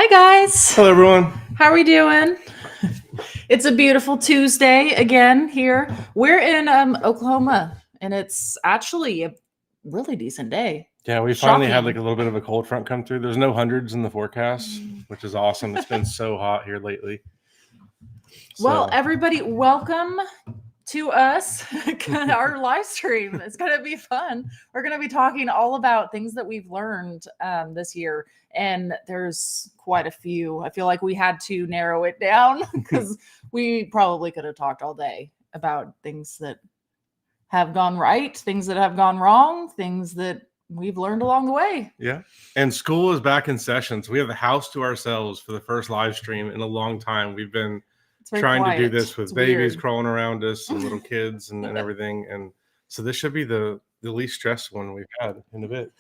Hi guys. Hello everyone. How are we doing? It's a beautiful Tuesday again here. We're in Oklahoma and it's actually a really decent day. Yeah, we finally had Shocking. like a little bit of a cold front come through. There's no hundreds in the forecast, which is awesome. It's been so hot here lately. Well, everybody, welcome to us, our live stream. It's going to be fun. We're going to be talking all about things that we've learned this year. And there's quite a few. I feel like we had to narrow it down because we probably could have talked all day about things that have gone right, things that have gone wrong, things that we've learned along the way. Yeah. And school is back in session. So we have the house to ourselves for the first live stream in a long time. We've been trying to do this with babies crawling around us and little kids and everything. And so this should be the least stressed one we've had in a bit.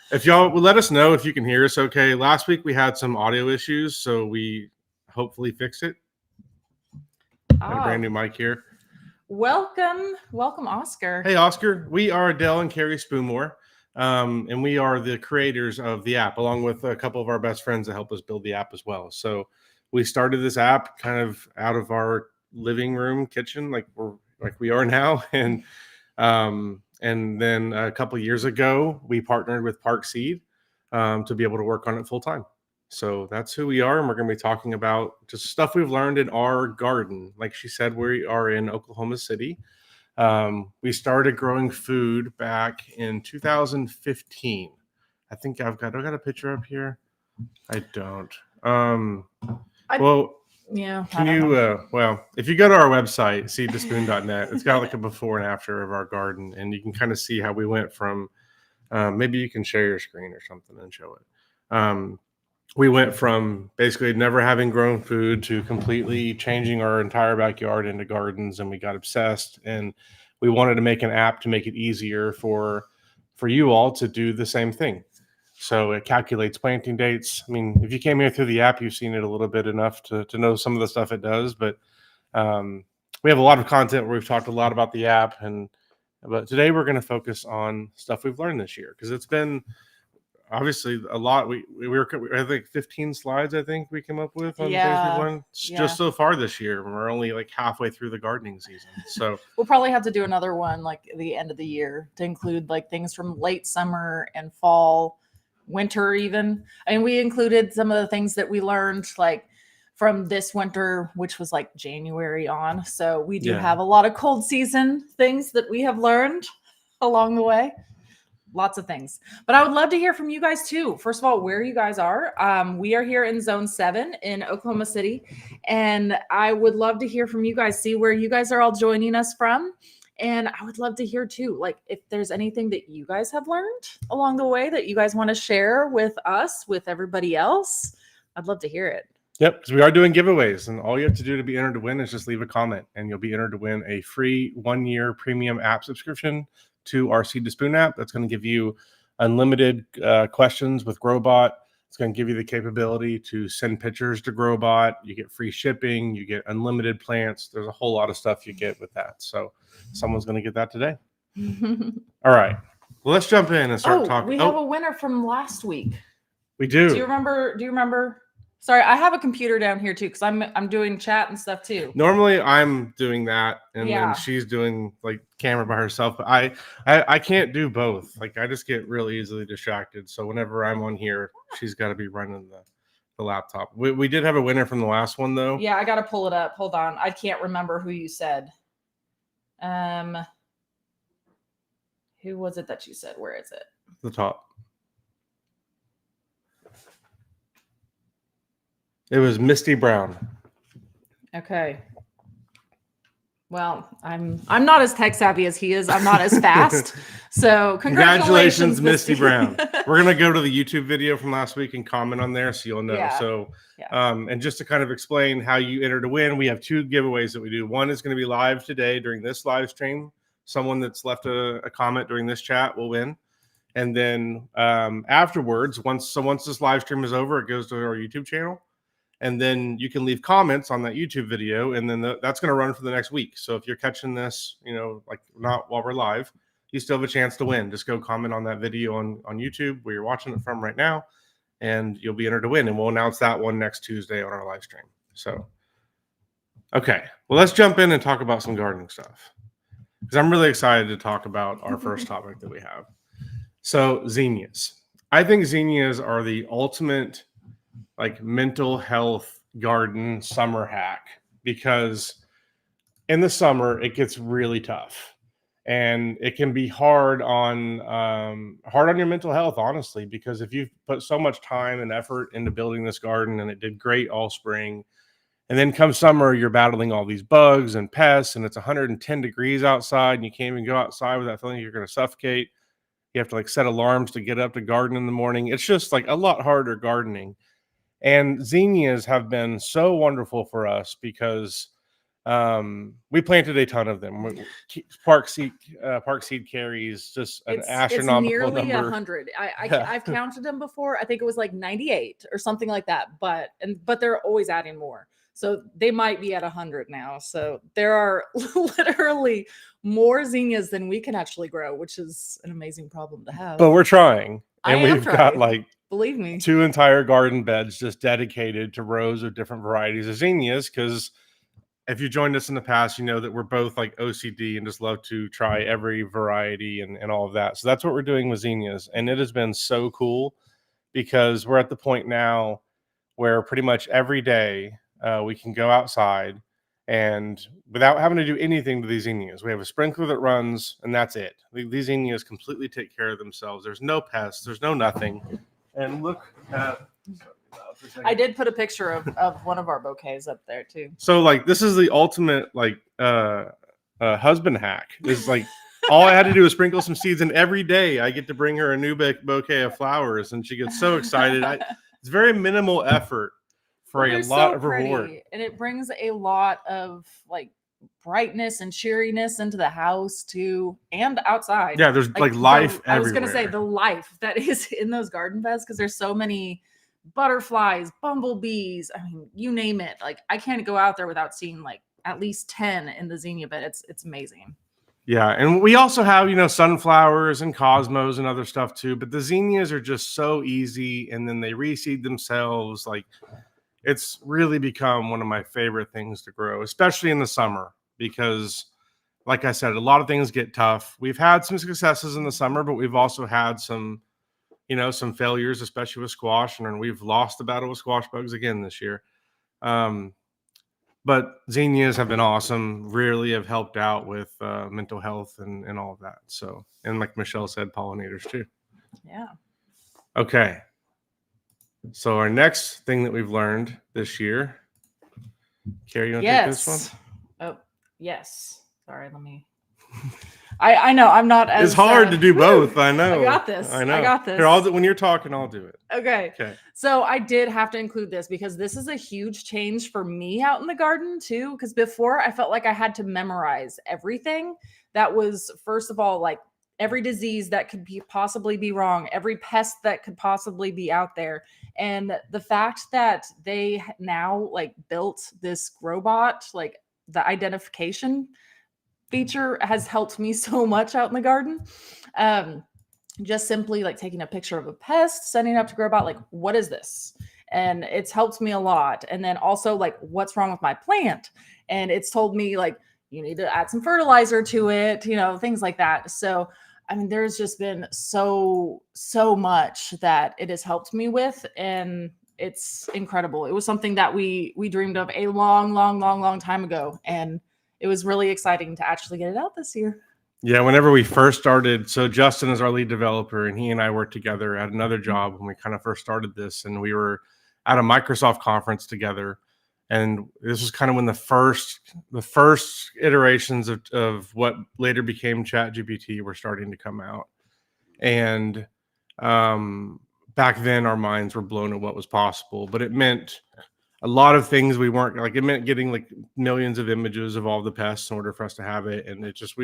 If y'all will let us know if you can hear us okay. Last week we had some audio issues, so we hopefully fixed it. Got a brand new mic here. Welcome, Oscar. Hey, Oscar. We are Dell and Carrie Spoonmore, and we are the creators of the app, along with a couple of our best friends that help us build the app as well. So we started this app kind of out of our living room kitchen, like we are now, and then a couple of years ago we partnered with Park Seed to be able to work on it full time. So that's who we are, and we're going to be talking about just stuff we've learned in our garden. Like she said, we are in Oklahoma City. We started growing food back in 2015. I think I got a picture up here. I don't. Yeah. Can you, if you go to our website, seedtospoon.net, it's got like a before and after of our garden, and you can kind of see how we went from, maybe you can share your screen or something and show it. We went from basically never having grown food to completely changing our entire backyard into gardens, and we got obsessed, and we wanted to make an app to make it easier for you all to do the same thing. So it calculates planting dates. I mean, if you came here through the app, you've seen it a little bit enough to know some of the stuff it does. But we have a lot of content where we've talked a lot about the app. But today we're going to focus on stuff we've learned this year, because it's been obviously a lot. We I think 15 slides, I think we came up with on things we've learned just so far this year. We're only like halfway through the gardening season. So we'll probably have to do another one like at the end of the year to include like things from late summer and fall, winter even. I mean, we included some of the things that we learned like from this winter, which was like January on. So we do have a lot of cold season things that we have learned along the way. Lots of things, but I would love to hear from you guys too. First of all, where you guys are. We are here in Zone 7 in Oklahoma City, and I would love to hear from you guys, see where you guys are all joining us from. And I would love to hear too, like if there's anything that you guys have learned along the way that you guys want to share with us, with everybody else. I'd love to hear it. Yep, because we are doing giveaways, and all you have to do to be entered to win is just leave a comment, and you'll be entered to win a free 1-year premium app subscription to our Seed to Spoon app. That's going to give you unlimited questions with Growbot. It's going to give you the capability to send pictures to Growbot. You get free shipping. You get unlimited plants. There's a whole lot of stuff you get with that. So someone's going to get that today. All right. Well, let's jump in and start talking. We have a winner from last week. We do. Do you remember? Sorry, I have a computer down here too because I'm doing chat and stuff too. Normally I'm doing that, and then she's doing like camera by herself. But I can't do both. Like I just get really easily distracted. So whenever I'm on here, she's got to be running the laptop. We did have a winner from the last one though. Yeah, I got to pull it up. Hold on, I can't remember who you said. Who was it that you said? Where is it? The top. It was Misty Brown. Okay. Well, I'm not as tech savvy as he is. I'm not as fast. So congratulations, Misty Brown. We're gonna go to the YouTube video from last week and comment on there, so you'll know. Yeah. So, and just to kind of explain how you enter to win, we have 2 giveaways that we do. One is going to be live today during this live stream. Someone that's left a comment during this chat will win. And then afterwards, once this live stream is over, it goes to our YouTube channel. And then you can leave comments on that YouTube video, and then that's going to run for the next week. So if you're catching this, like not while we're live, you still have a chance to win. Just go comment on that video on YouTube where you're watching it from right now, and you'll be entered to win. And we'll announce that one next Tuesday on our live stream. So, okay, well, let's jump in and talk about some gardening stuff, because I'm really excited to talk about our first topic that we have. So, zinnias. I think zinnias are the ultimate like mental health garden summer hack, because in the summer it gets really tough and it can be hard on your mental health, honestly, because if you've put so much time and effort into building this garden and it did great all spring, and then come summer you're battling all these bugs and pests, and it's 110 degrees outside and you can't even go outside without feeling you're going to suffocate. You have to like set alarms to get up to garden in the morning. It's just like a lot harder gardening. And zinnias have been so wonderful for us because we planted a ton of them. Park seed carries just an astronomical it's nearly number. 100. I've counted them before. I think it was like 98 or something like that. But they're always adding more. So they might be at 100 now. So there are literally more zinnias than we can actually grow, which is an amazing problem to have. But we're trying, and we've got like, believe me, 2 entire garden beds just dedicated to rows of different varieties of zinnias. Because if you joined us in the past, you know that we're both like OCD and just love to try every variety and all of that. So that's what we're doing with zinnias. And it has been so cool because we're at the point now where pretty much every day we can go outside and without having to do anything to these zinnias. We have a sprinkler that runs and that's it. These zinnias completely take care of themselves. There's no pests, there's no nothing. And look at... I did put a picture of one of our bouquets up there too. So like this is the ultimate like husband hack. Is like all I had to do is sprinkle some seeds, and every day I get to bring her a new bouquet of flowers, and she gets so excited. It's very minimal effort for a lot of reward, and it brings a lot of like brightness and cheeriness into the house too, and outside. Yeah, there's like life everywhere. I was gonna say the life that is in those garden beds, because there's so many butterflies, bumblebees, I mean, you name it. Like I can't go out there without seeing like at least 10 in the zinnia bed. It's amazing. Yeah, and we also have, sunflowers and cosmos and other stuff too, but the zinnias are just so easy, and then they reseed themselves. Like it's really become one of my favorite things to grow, especially in the summer, because like I said, a lot of things get tough. We've had some successes in the summer, but we've also had some failures, especially with squash, and we've lost the battle with squash bugs again this year. But zinnias have been awesome, really have helped out with mental health and all of that. So, and like Michelle said, pollinators too. Yeah. Okay. So our next thing that we've learned this year, Carrie, you want to take this one? Oh, yes. Sorry, let me... I know I'm not as... It's hard to do both. I know. I got this. I know. I got this. Here, when you're talking, I'll do it. Okay. So I did have to include this because this is a huge change for me out in the garden too. Because before I felt like I had to memorize everything. That was, first of all, like every disease that could possibly be wrong, every pest that could possibly be out there. And the fact that they now like built this Growbot, like the identification feature has helped me so much out in the garden. Just simply like taking a picture of a pest, sending it up to Growbot, like, what is this? And it's helped me a lot. And then also like, what's wrong with my plant? And it's told me like, you need to add some fertilizer to it, things like that. So, I mean, there's just been so much that it has helped me with, and it's incredible. It was something that we dreamed of a long time ago. And it was really exciting to actually get it out this year. Yeah, whenever we first started, so Justin is our lead developer, and he and I worked together at another job when we kind of first started this, and we were at a Microsoft conference together, and this was kind of when the first iterations of what later became ChatGPT were starting to come out, and back then our minds were blown at what was possible, but it meant a lot of things we weren't like. It meant getting like millions of images of all the pests in order for us to have it, and it just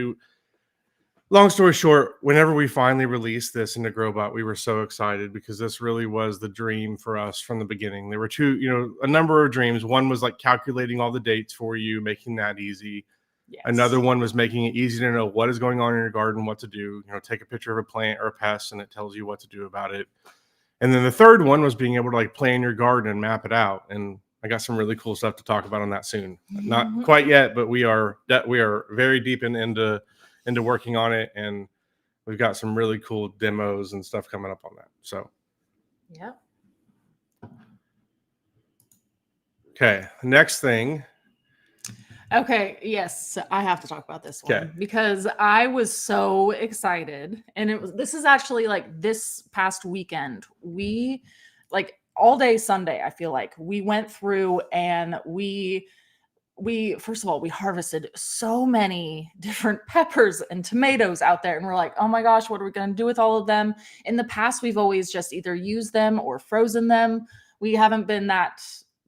long story short, whenever we finally released this into Growbot, we were so excited because this really was the dream for us from the beginning. There were a number of dreams. One was like calculating all the dates for you, making that easy. Yes. Another one was making it easy to know what is going on in your garden, what to do. Take a picture of a plant or a pest, and it tells you what to do about it. And then the third one was being able to like plan your garden and map it out. And I got some really cool stuff to talk about on that soon. Not quite yet, but we are very deep into working on it, and we've got some really cool demos and stuff coming up on that. So, yeah. Okay, next thing. Okay, yes, I have to talk about this one because I was so excited. And this is actually like this past weekend. We like all day Sunday, I feel like we went through and we first of all, we harvested so many different peppers and tomatoes out there, and we're like, oh my gosh, what are we going to do with all of them? In the past, we've always just either used them or frozen them. We haven't been that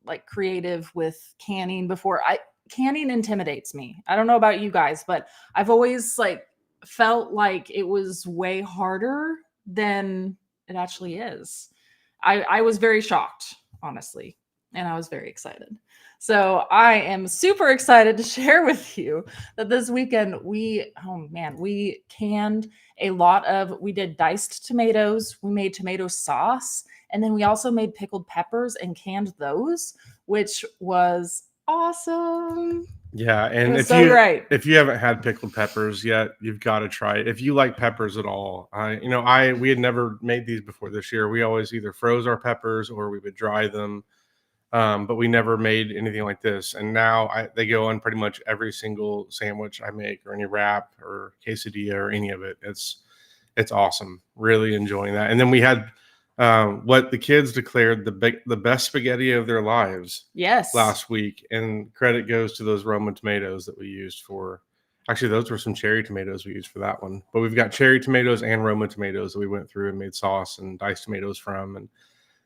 like creative with canning before. Canning intimidates me. I don't know about you guys, but I've always like felt like it was way harder than it actually is. I was very shocked, honestly, and I was very excited. So I am super excited to share with you that this weekend we canned we did diced tomatoes, we made tomato sauce, and then we also made pickled peppers and canned those, which was awesome. Yeah, and if you haven't had pickled peppers yet, you've got to try it. If you like peppers at all, we had never made these before this year. We always either froze our peppers or we would dry them, but we never made anything like this. And now they go on pretty much every single sandwich I make, or any wrap or quesadilla or any of it. It's awesome. Really enjoying that. And then we had what the kids declared the best spaghetti of their lives. Yes. Last week, and credit goes to those Roma tomatoes that we used for. Actually, those were some cherry tomatoes we used for that one. But we've got cherry tomatoes and Roma tomatoes that we went through and made sauce and diced tomatoes from, and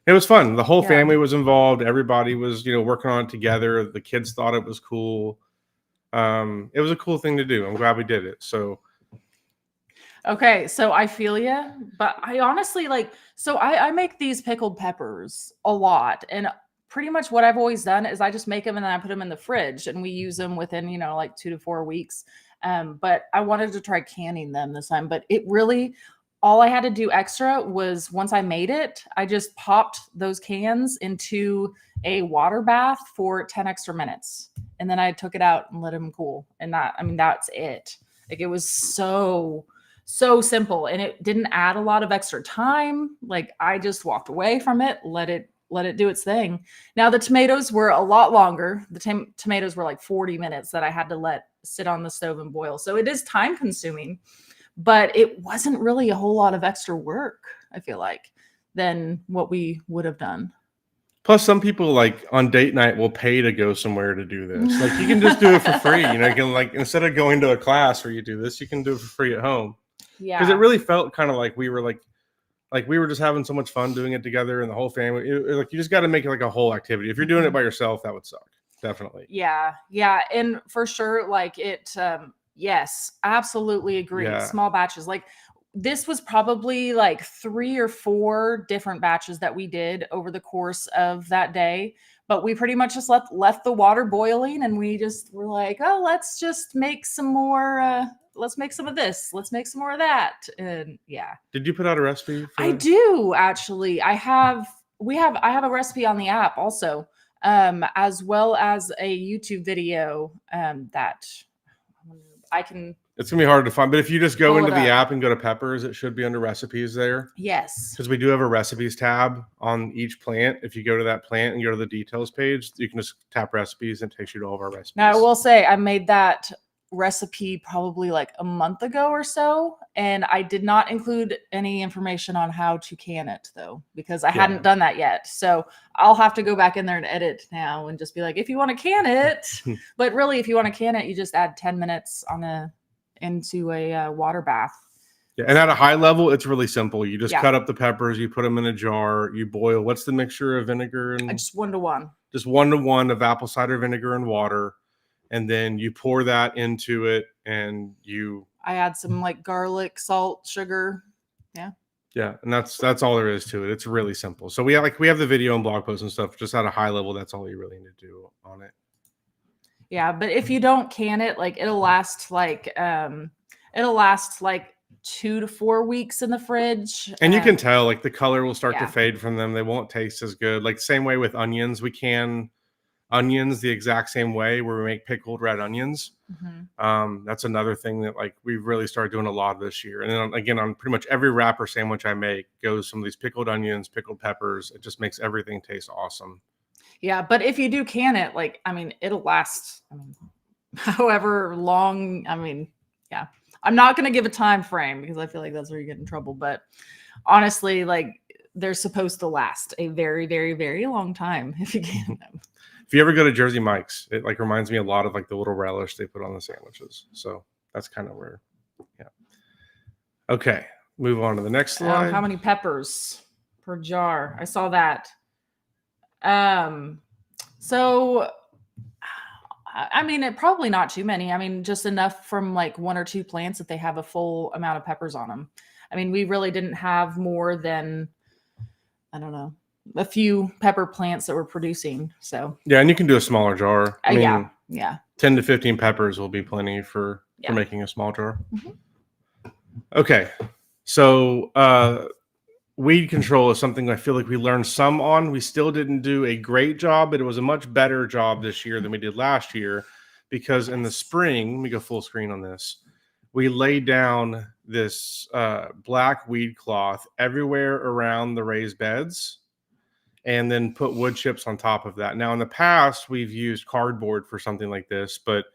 it was fun. The whole family was involved. Everybody was, working on it together. The kids thought it was cool. It was a cool thing to do. I'm glad we did it. So. Okay, so I feel you, but I honestly I make these pickled peppers a lot, and pretty much what I've always done is I just make them and then I put them in the fridge and we use them within, like 2 to 4 weeks. But I wanted to try canning them this time, but it really, all I had to do extra was once I made it, I just popped those cans into a water bath for 10 extra minutes. And then I took it out and let them cool. And that's it. Like, it was so simple, and it didn't add a lot of extra time. Like, I just walked away from it, let it do its thing. Now the tomatoes were a lot longer. The tomatoes were like 40 minutes that I had to let sit on the stove and boil. So it is time consuming, but it wasn't really a whole lot of extra work, I feel like, than what we would have done. Plus, some people like on date night will pay to go somewhere to do this. Like, you can just do it for free. You can, like, instead of going to a class where you do this, you can do it for free at home. Yeah. Because it really felt kind of like we were we were just having so much fun doing it together, and the whole family. You just got to make it like a whole activity. If you're doing it by yourself, that would suck. Definitely. Yeah, and for sure, like it. Yes, absolutely agree. Yeah. Small batches, like this was probably like 3 or 4 different batches that we did over the course of that day. But we pretty much just left the water boiling, and we just were like, oh, let's just make some more. Let's make some of this. Let's make some more of that. And yeah. Did you put out a recipe? I do, actually. I have a recipe on the app also, as well as a YouTube video that I can. It's gonna be hard to find, but if you just go into the app and go to peppers, it should be under recipes there. Yes. Because we do have a recipes tab on each plant. If you go to that plant and go to the details page, you can just tap recipes and it takes you to all of our recipes. Now, I will say I made that recipe probably like a month ago or so, and I did not include any information on how to can it, though, because I hadn't done that yet. So I'll have to go back in there and edit now and just be like, if you want to can it, but really, if you want to can it, you just add 10 minutes into a water bath. Yeah, and at a high level, it's really simple. You just cut up the peppers, you put them in a jar, you boil. What's the mixture of vinegar and? Just 1 to 1. Just 1 to 1 of apple cider vinegar and water. And then you pour that into it, and I add some like garlic, salt, sugar. Yeah. Yeah, and that's all there is to it. It's really simple. So we have the video and blog posts and stuff. Just at a high level, that's all you really need to do on it. Yeah, but if you don't can it, like it'll last like 2 to 4 weeks in the fridge. And you can tell, like, the color will start to Yeah. fade from them. They won't taste as good. Like, same way with onions. We can onions the exact same way where we make pickled red onions. That's another thing that, like, we've really started doing a lot this year. And then again, on pretty much every wrapper sandwich I make goes some of these pickled onions, pickled peppers. It just makes everything taste awesome. Yeah, but if you do can it, like, I mean, it'll last, I mean, however long. I mean, yeah. I'm not going to give a time frame because I feel like that's where you get in trouble. But honestly, like, they're supposed to last a very, very, very long time if you can them. If you ever go to Jersey Mike's, it like reminds me a lot of like the little relish they put on the sandwiches. So that's kind of where, yeah. Okay, move on to the next slide. How many peppers per jar? I saw that. So I mean, it probably not too many. I mean, just enough from like 1 or 2 plants that they have a full amount of peppers on them. I mean, we really didn't have more than, I don't know, a few pepper plants that were producing. So yeah, and you can do a smaller jar. I mean, yeah. 10 to 15 peppers will be plenty for making a small jar. Okay, so weed control is something I feel like we learned some on. We still didn't do a great job, but it was a much better job this year than we did last year, because in the spring, let me go full screen on this. We laid down this black weed cloth everywhere around the raised beds and then put wood chips on top of that. Now, in the past, we've used cardboard for something like this, but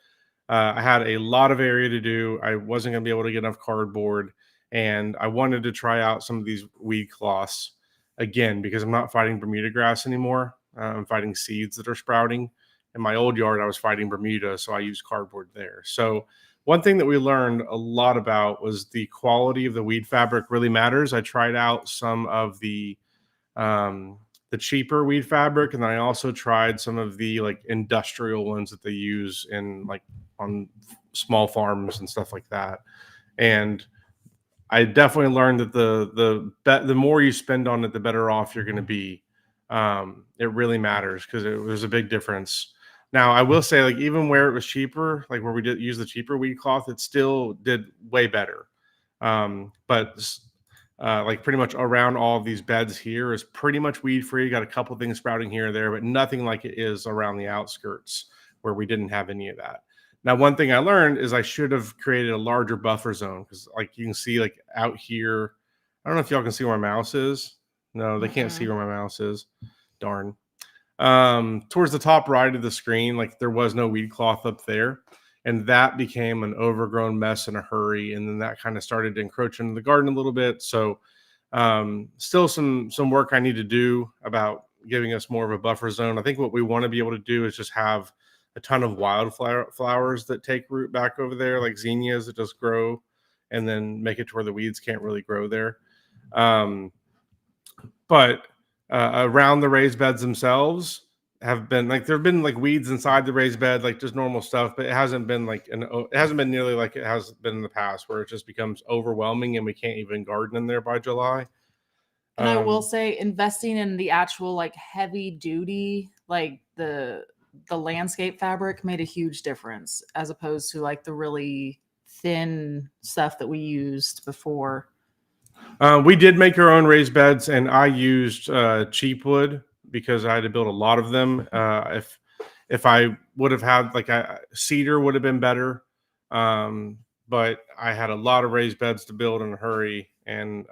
I had a lot of area to do. I wasn't going to be able to get enough cardboard, and I wanted to try out some of these weed cloths again because I'm not fighting Bermuda grass anymore. I'm fighting seeds that are sprouting. In my old yard, I was fighting Bermuda, so I used cardboard there. So one thing that we learned a lot about was the quality of the weed fabric really matters. I tried out some of the cheaper weed fabric, and then I also tried some of the like industrial ones that they use in like on small farms and stuff like that. And I definitely learned that the more you spend on it, the better off you're going to be. It really matters because there's a big difference. Now, I will say, like, even where it was cheaper, like where we did use the cheaper weed cloth, it still did way better. But like pretty much around all of these beds here is pretty much weed free. Got a couple things sprouting here or there, but nothing like it is around the outskirts where we didn't have any of that. Now, one thing I learned is I should have created a larger buffer zone because, like, you can see, like, out here, I don't know if y'all can see where my mouse is. No, they can't see where my mouse is. Darn. Towards the top right of the screen, like, there was no weed cloth up there, and that became an overgrown mess in a hurry, and then that kind of started to encroach into the garden a little bit. So still some work I need to do about giving us more of a buffer zone. I think what we want to be able to do is just have a ton of flowers that take root back over there, like zinnias that just grow and then make it to where the weeds can't really grow there. But around the raised beds themselves have been like, there have been like weeds inside the raised bed, like just normal stuff, but it hasn't been like it hasn't been nearly like it has been in the past where it just becomes overwhelming and we can't even garden in there by July. And I will say, investing in the actual like heavy duty, like the landscape fabric made a huge difference as opposed to like the really thin stuff that we used before. We did make our own raised beds, and I used cheap wood because I had to build a lot of them. If I would have had like a cedar would have been better, but I had a lot of raised beds to build in a hurry, and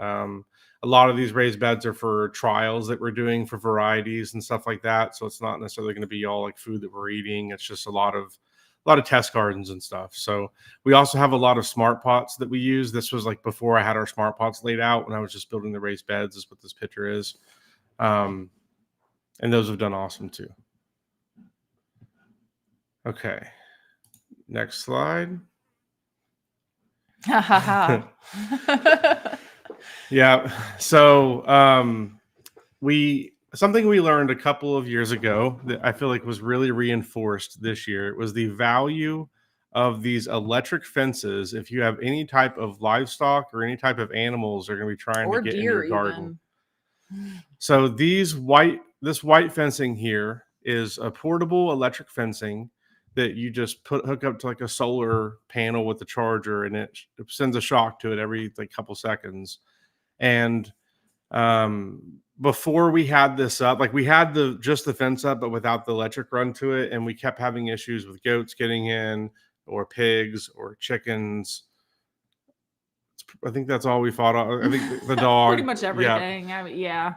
a lot of these raised beds are for trials that we're doing for varieties and stuff like that. So it's not necessarily going to be all like food that we're eating. It's just a lot of test gardens and stuff. So we also have a lot of smart pots that we use. This was like before I had our smart pots laid out when I was just building the raised beds is what this picture is. And those have done awesome too. Okay. Next slide. Yeah. So something we learned a couple of years ago that I feel like was really reinforced this year. It was the value of these electric fences if you have any type of livestock or any type of animals are going to be trying to get in your garden. So this white fencing here is a portable electric fencing that you just hook up to like a solar panel with the charger, and it sends a shock to it every like couple seconds. And before we had this up, like we had just the fence up, but without the electric run to it, and we kept having issues with goats getting in, or pigs, or chickens. I think that's all we fought on. I think the dog. Pretty much everything. Yeah. I mean, yeah.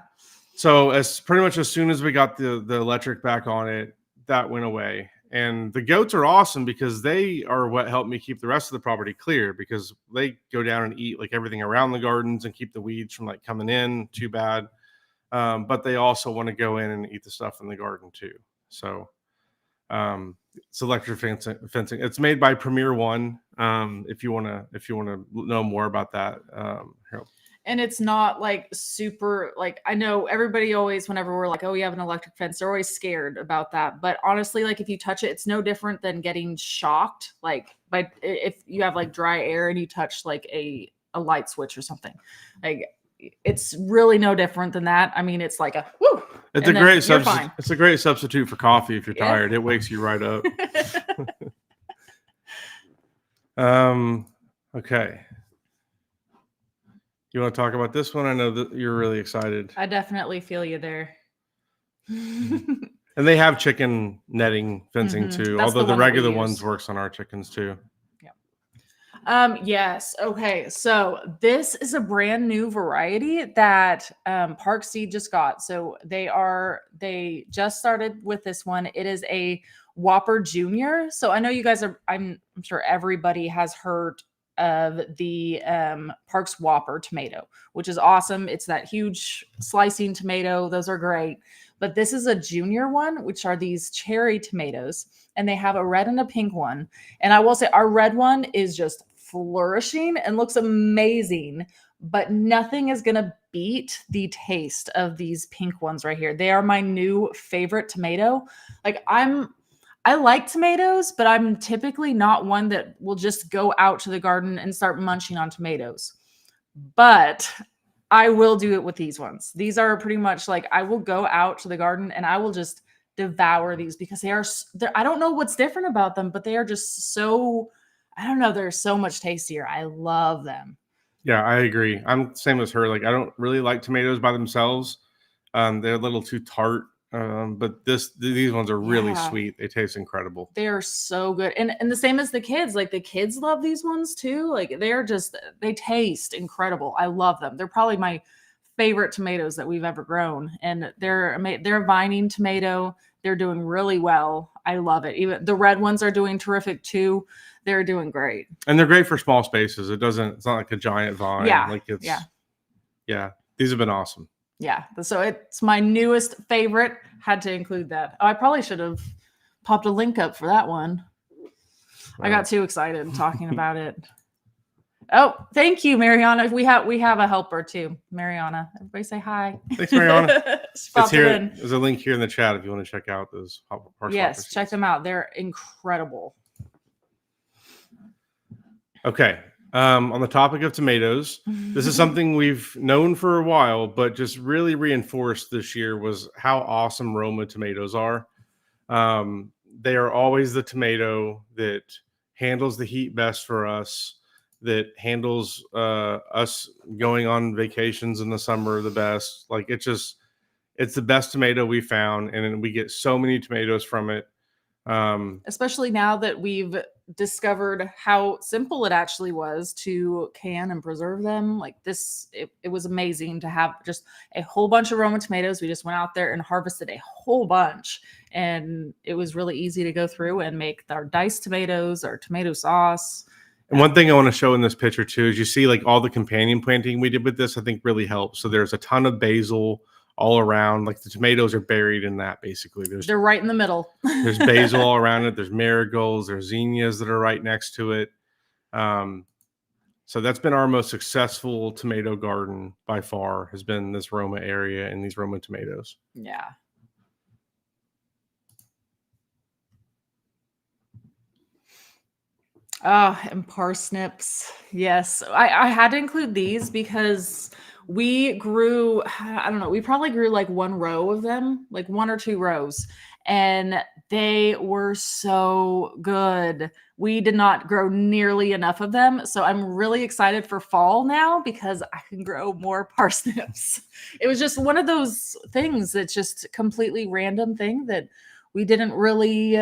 So pretty much as soon as we got the electric back on it, that went away. And the goats are awesome because they are what helped me keep the rest of the property clear, because they go down and eat like everything around the gardens and keep the weeds from like coming in too bad. But they also want to go in and eat the stuff in the garden too. So it's electric fencing. It's made by Premier One. If you want to know more about that, and it's not like super, like, I know everybody always, whenever we're like, oh, you have an electric fence, they're always scared about that. But honestly, like if you touch it, it's no different than getting shocked. Like if you have like dry air and you touch like a light switch or something, like it's really no different than that. I mean, it's like a woo. It's a great substitute. It's a great substitute for coffee if you're tired. It wakes you right up. Okay. You want to talk about this one? I know that you're really excited. I definitely feel you there. And they have chicken netting fencing too, although the regular ones works on our chickens too. Yes. Okay. So this is a brand new variety that Park Seed just got. So they just started with this one. It is a Whopper Junior. So I know you guys I'm sure everybody has heard of the Parks Whopper tomato, which is awesome. It's that huge slicing tomato. Those are great. But this is a junior one, which are these cherry tomatoes, and they have a red and a pink one. And I will say our red one is just flourishing and looks amazing, but nothing is going to beat the taste of these pink ones right here. They are my new favorite tomato. Like I like tomatoes, but I'm typically not one that will just go out to the garden and start munching on tomatoes. But I will do it with these ones. These are pretty much like I will go out to the garden and I will just devour these because I don't know what's different about them, but they are just so, I don't know, they're so much tastier. I love them. Yeah, I agree. I'm same as her. Like I don't really like tomatoes by themselves. They're a little too tart. But these ones are really sweet. They taste incredible. They are so good. And the same as the kids. Like the kids love these ones too. Like they taste incredible. I love them. They're probably my favorite tomatoes that we've ever grown. And they're a vining tomato. They're doing really well. I love it. Even the red ones are doing terrific too. They're doing great. And they're great for small spaces. It's not like a giant vine. Yeah. These have been awesome. Yeah, so it's my newest favorite. Had to include that. Oh, I probably should have popped a link up for that one. I got too excited talking about it. Oh, thank you, Mariana. We have a helper too, Mariana. Everybody say hi. Thanks, Mariana. It's here. There's a link here in the chat if you want to check out those. Yes, check them out. They're incredible. Okay. On the topic of tomatoes, this is something we've known for a while, but just really reinforced this year was how awesome Roma tomatoes are. They are always the tomato that handles the heat best for us, that handles us going on vacations in the summer the best. Like it's the best tomato we found, and we get so many tomatoes from it. Especially now that we've discovered how simple it actually was to can and preserve them. Like this, it was amazing to have just a whole bunch of Roma tomatoes. We just went out there and harvested a whole bunch, and it was really easy to go through and make our diced tomatoes, our tomato sauce. And one thing I want to show in this picture too is you see like all the companion planting we did with this, I think really helps. So there's a ton of basil all around. Like the tomatoes are buried in that basically. They're right in the middle. There's basil all around it. There's marigolds. There's zinnias that are right next to it. So that's been our most successful tomato garden by far, has been this Roma area and these Roma tomatoes. Yeah. Oh, and parsnips. Yes. I had to include these because we grew, I don't know, we probably grew like one row of them, like one or two rows. and they were so good. We did not grow nearly enough of them, so I'm really excited for fall now because I can grow more parsnips. It was just one of those things that's just completely random thing that we didn't really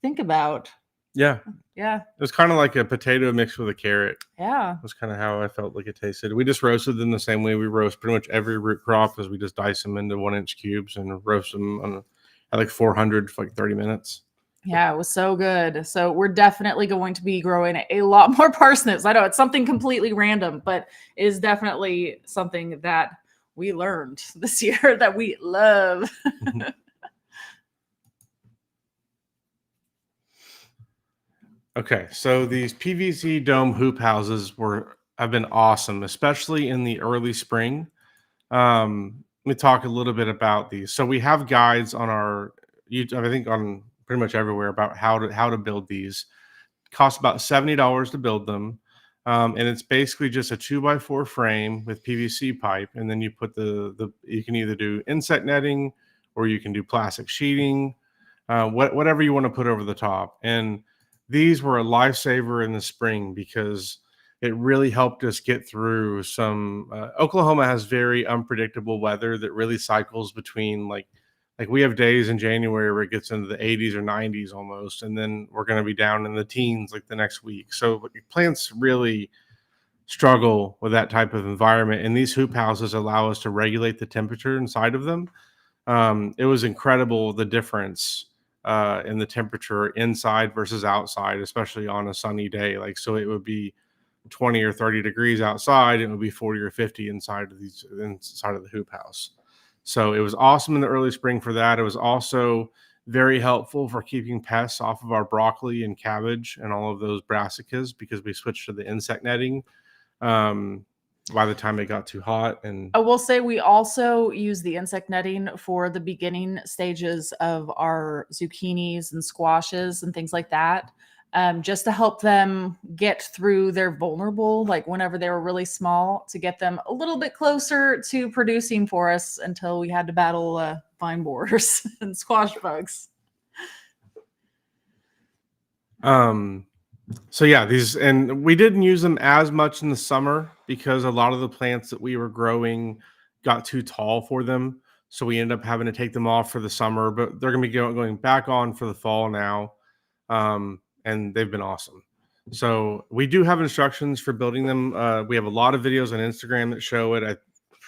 think about. Yeah. Yeah. It was kind of like a potato mixed with a carrot. Yeah. That's kind of how I felt like it tasted. We just roasted them the same way we roast pretty much every root crop, as we just dice them into 1-inch cubes and roast them at like 400 for like 30 minutes. Yeah, it was so good. So we're definitely going to be growing a lot more parsnips. I know it's something completely random, but it is definitely something that we learned this year that we love. Okay, so these PVC dome hoop houses have been awesome, especially in the early spring. Let me talk a little bit about these. So we have guides on our YouTube, I think on pretty much everywhere, about how to build these. Costs about $70 to build them, and it's basically just a 2x4 frame with PVC pipe, and then you put you can either do insect netting or you can do plastic sheeting, whatever you want to put over the top. And these were a lifesaver in the spring because it really helped us get through some. Oklahoma has very unpredictable weather that really cycles between like we have days in January where it gets into the 80s or 90s almost, and then we're going to be down in the teens like the next week. So plants really struggle with that type of environment, and these hoop houses allow us to regulate the temperature inside of them. It was incredible the difference in the temperature inside versus outside, especially on a sunny day. Like, so it would be 20 or 30 degrees outside, and it would be 40 or 50 inside of the hoop house. So it was awesome in the early spring for that. It was also very helpful for keeping pests off of our broccoli and cabbage and all of those brassicas, because we switched to the insect netting by the time it got too hot. And I will say we also use the insect netting for the beginning stages of our zucchinis and squashes and things like that. Just to help them get through their vulnerable, like whenever they were really small, to get them a little bit closer to producing for us until we had to battle vine borers and squash bugs. So yeah, and we didn't use them as much in the summer because a lot of the plants that we were growing got too tall for them. So we ended up having to take them off for the summer, but they're going to be going back on for the fall now. And they've been awesome. So we do have instructions for building them. We have a lot of videos on Instagram that show it. I'm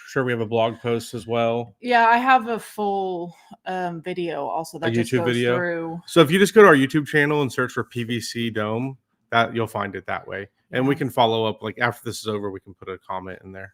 sure we have a blog post as well. Yeah, I have a full video also that just YouTube goes video through. So if you just go to our YouTube channel and search for PVC dome, that you'll find it that way. And we can follow up, like after this is over, we can put a comment in there.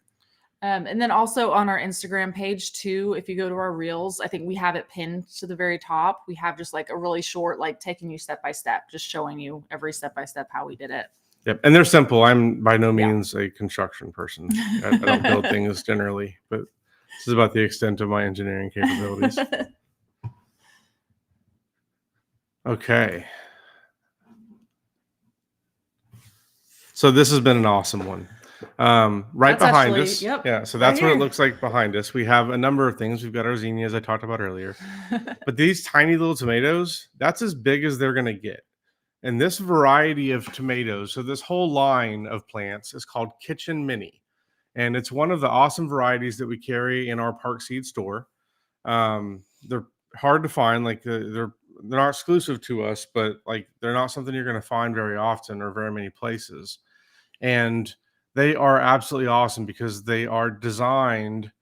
And then also on our Instagram page too, if you go to our reels, I think we have it pinned to the very top. We have just like a really short, like taking you step by step, just showing you every step by step how we did it. Yep. And they're simple. I'm by no means a construction person. I don't build things generally, but this is about the extent of my engineering capabilities. Okay. So this has been an awesome one. Right That's behind actually, us. yep, Yeah. So that's right what it here. looks like behind us. We have a number of things. We've got our zinnias I talked about earlier, but these tiny little tomatoes, that's as big as they're going to get. And this variety of tomatoes, so this whole line of plants is called Kitchen Mini. And it's one of the awesome varieties that we carry in our Park Seed store. They're hard to find. Like they're not exclusive to us, but like they're not something you're going to find very often or very many places. And they are absolutely awesome because they are designed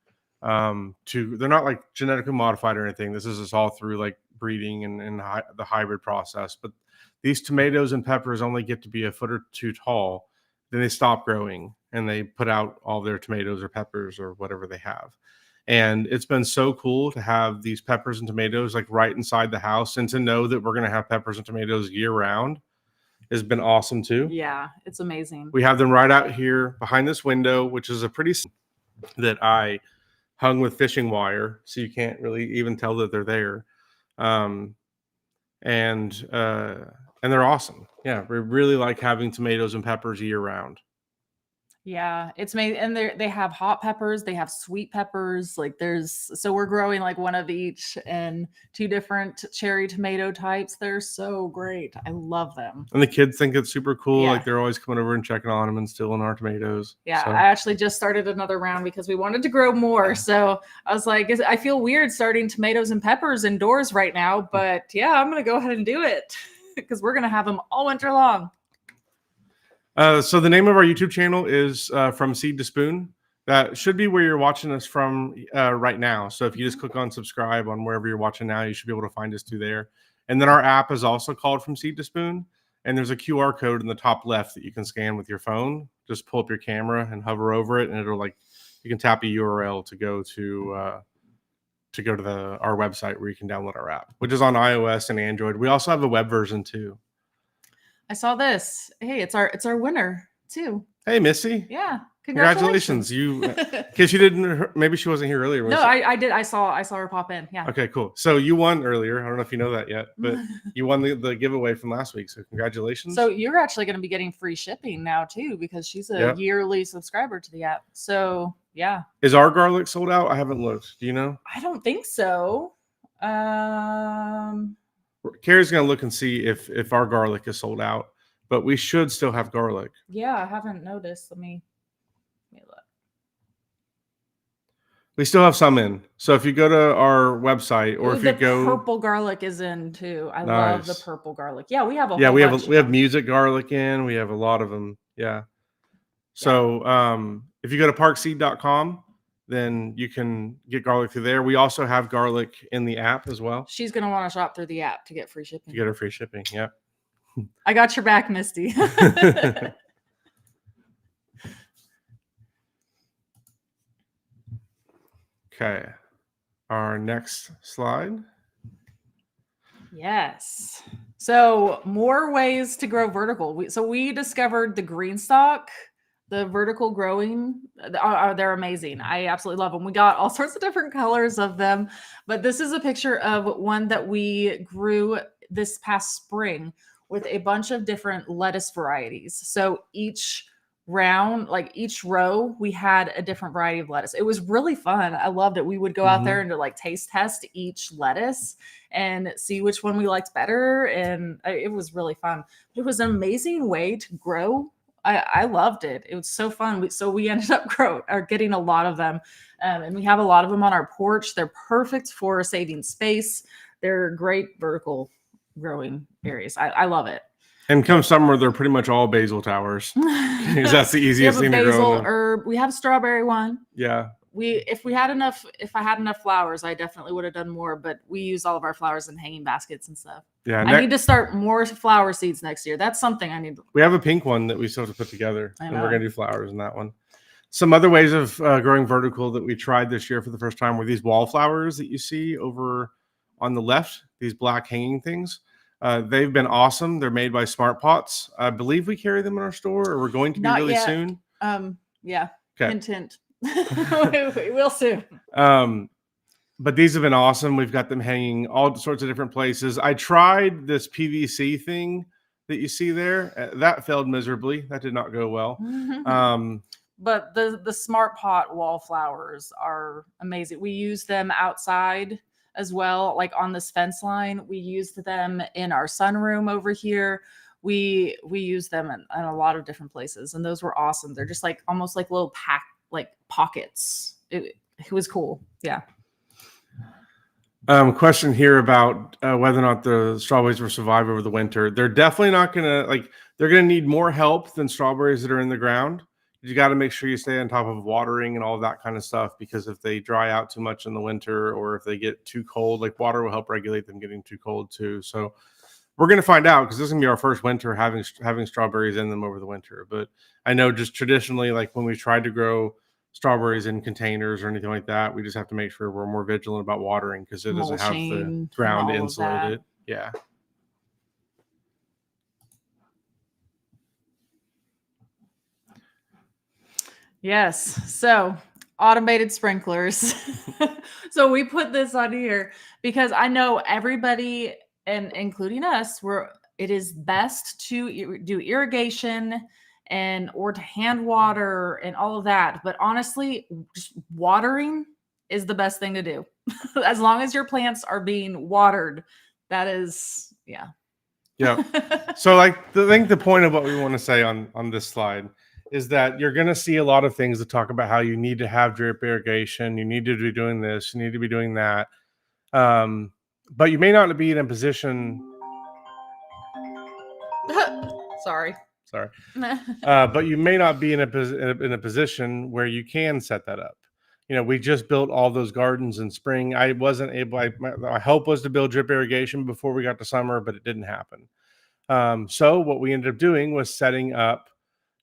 they're not like genetically modified or anything. This is just all through like breeding and the hybrid process. But these tomatoes and peppers only get to be a foot or two tall. Then they stop growing and they put out all their tomatoes or peppers or whatever they have. And it's been so cool to have these peppers and tomatoes like right inside the house, and to know that we're going to have peppers and tomatoes year round has been awesome too. Yeah, it's amazing. We have them right out here behind this window, which is a pretty that I hung with fishing wire, so you can't really even tell that they're there. And they're awesome. Yeah, we really like having tomatoes and peppers year round. Yeah, it's made, and they have hot peppers, they have sweet peppers. Like so we're growing like one of each and 2 different cherry tomato types. They're so great. I love them. And the kids think it's super cool. Yeah. Like they're always coming over and checking on them and stealing our tomatoes. Yeah, So. I actually just started another round because we wanted to grow more. So I was like, I feel weird starting tomatoes and peppers indoors right now, but yeah, I'm gonna go ahead and do it because we're gonna have them all winter long. So the name of our YouTube channel is From Seed to Spoon. That should be where you're watching us from right now. So if you just click on subscribe on wherever you're watching now, you should be able to find us through there. And then our app is also called From Seed to Spoon. And there's a QR code in the top left that you can scan with your phone. Just pull up your camera and hover over it, and it'll you can tap a URL to go to our website where you can download our app, which is on iOS and Android. We also have a web version too. I saw this. Hey, it's our winner too. Hey, Missy. Yeah. Congratulations. You, because you didn't, maybe she wasn't here earlier. No, I did. I saw her pop in. Yeah. Okay, cool. So you won earlier. I don't know if you know that yet, but you won the giveaway from last week. So congratulations. So you're actually going to be getting free shipping now too, because she's a yearly subscriber to the app. So yeah. Is our garlic sold out? I haven't looked. Do you know? I don't think so. Carrie's going to look and see if our garlic is sold out, but we should still have garlic. Yeah, I haven't noticed. Let me look. We still have some in. So if you go to our website, or if you go, purple garlic is in too. I love the purple garlic. Yeah, we have a whole bunch. We have music garlic in. We have a lot of them. Yeah. So if you go to parkseed.com, then you can get garlic through there. We also have garlic in the app as well. She's going to want to shop through the app to get free shipping. To get her free shipping, yeah. I got your back, Misty. Okay. Our next slide. Yes. So more ways to grow vertical. We discovered the green stock. The vertical growing, they're amazing. I absolutely love them. We got all sorts of different colors of them, but this is a picture of one that we grew this past spring with a bunch of different lettuce varieties. So each row, we had a different variety of lettuce. It was really fun. I loved it. We would go out there and taste test each lettuce and see which one we liked better. And it was really fun. It was an amazing way to grow. I loved it. It was so fun. So we ended up getting a lot of them. And we have a lot of them on our porch. They're perfect for saving space. They're great vertical growing areas. I love it. And come summer, they're pretty much all basil towers. Because that's the easiest thing to grow. Basil herb. We have a strawberry one. Yeah. If I had enough flowers, I definitely would have done more, but we use all of our flowers in hanging baskets and stuff. Yeah. I need to start more flower seeds next year. That's something I need. We have a pink one that we still have to put together, and we're going to do flowers in that one. Some other ways of growing vertical that we tried this year for the first time were these wallflowers that you see over on the left, these black hanging things. They've been awesome. They're made by Smart Pots. I believe we carry them in our store, or we're going to be really soon. Yeah. Okay. Hint. We will soon. But these have been awesome. We've got them hanging all sorts of different places. I tried this PVC thing that you see there. That failed miserably. That did not go well. But the Smart Pot wallflowers are amazing. We use them outside as well, like on this fence line. We used them in our sunroom over here. We use them in a lot of different places, and those were awesome. They're just almost like little pockets. It was cool. Yeah. Question here about whether or not the strawberries will survive over the winter. They're definitely not gonna they're gonna need more help than strawberries that are in the ground. You got to make sure you stay on top of watering and all of that kind of stuff, because if they dry out too much in the winter, or if they get too cold, water will help regulate them getting too cold too. So we're going to find out, because this is going to be our first winter having strawberries in them over the winter. But I know just traditionally, when we tried to grow strawberries in containers or anything like that, we just have to make sure we're more vigilant about watering, because it doesn't have the ground to insulate it. Yeah. Yes. So automated sprinklers. So we put this on here because I know everybody, and including us, it is best to do irrigation or to hand water and all of that. But honestly, just watering is the best thing to do. As long as your plants are being watered, that is, yeah. Yeah. So like I think the point of what we want to say on this slide is that you're going to see a lot of things that talk about how you need to have drip irrigation, you need to be doing this, you need to be doing that. But you may not be in a position. Sorry. But you may not be in a position where you can set that up. You know, we just built all those gardens in spring. I wasn't able. My hope was to build drip irrigation before we got to summer, but it didn't happen. So what we ended up doing was setting up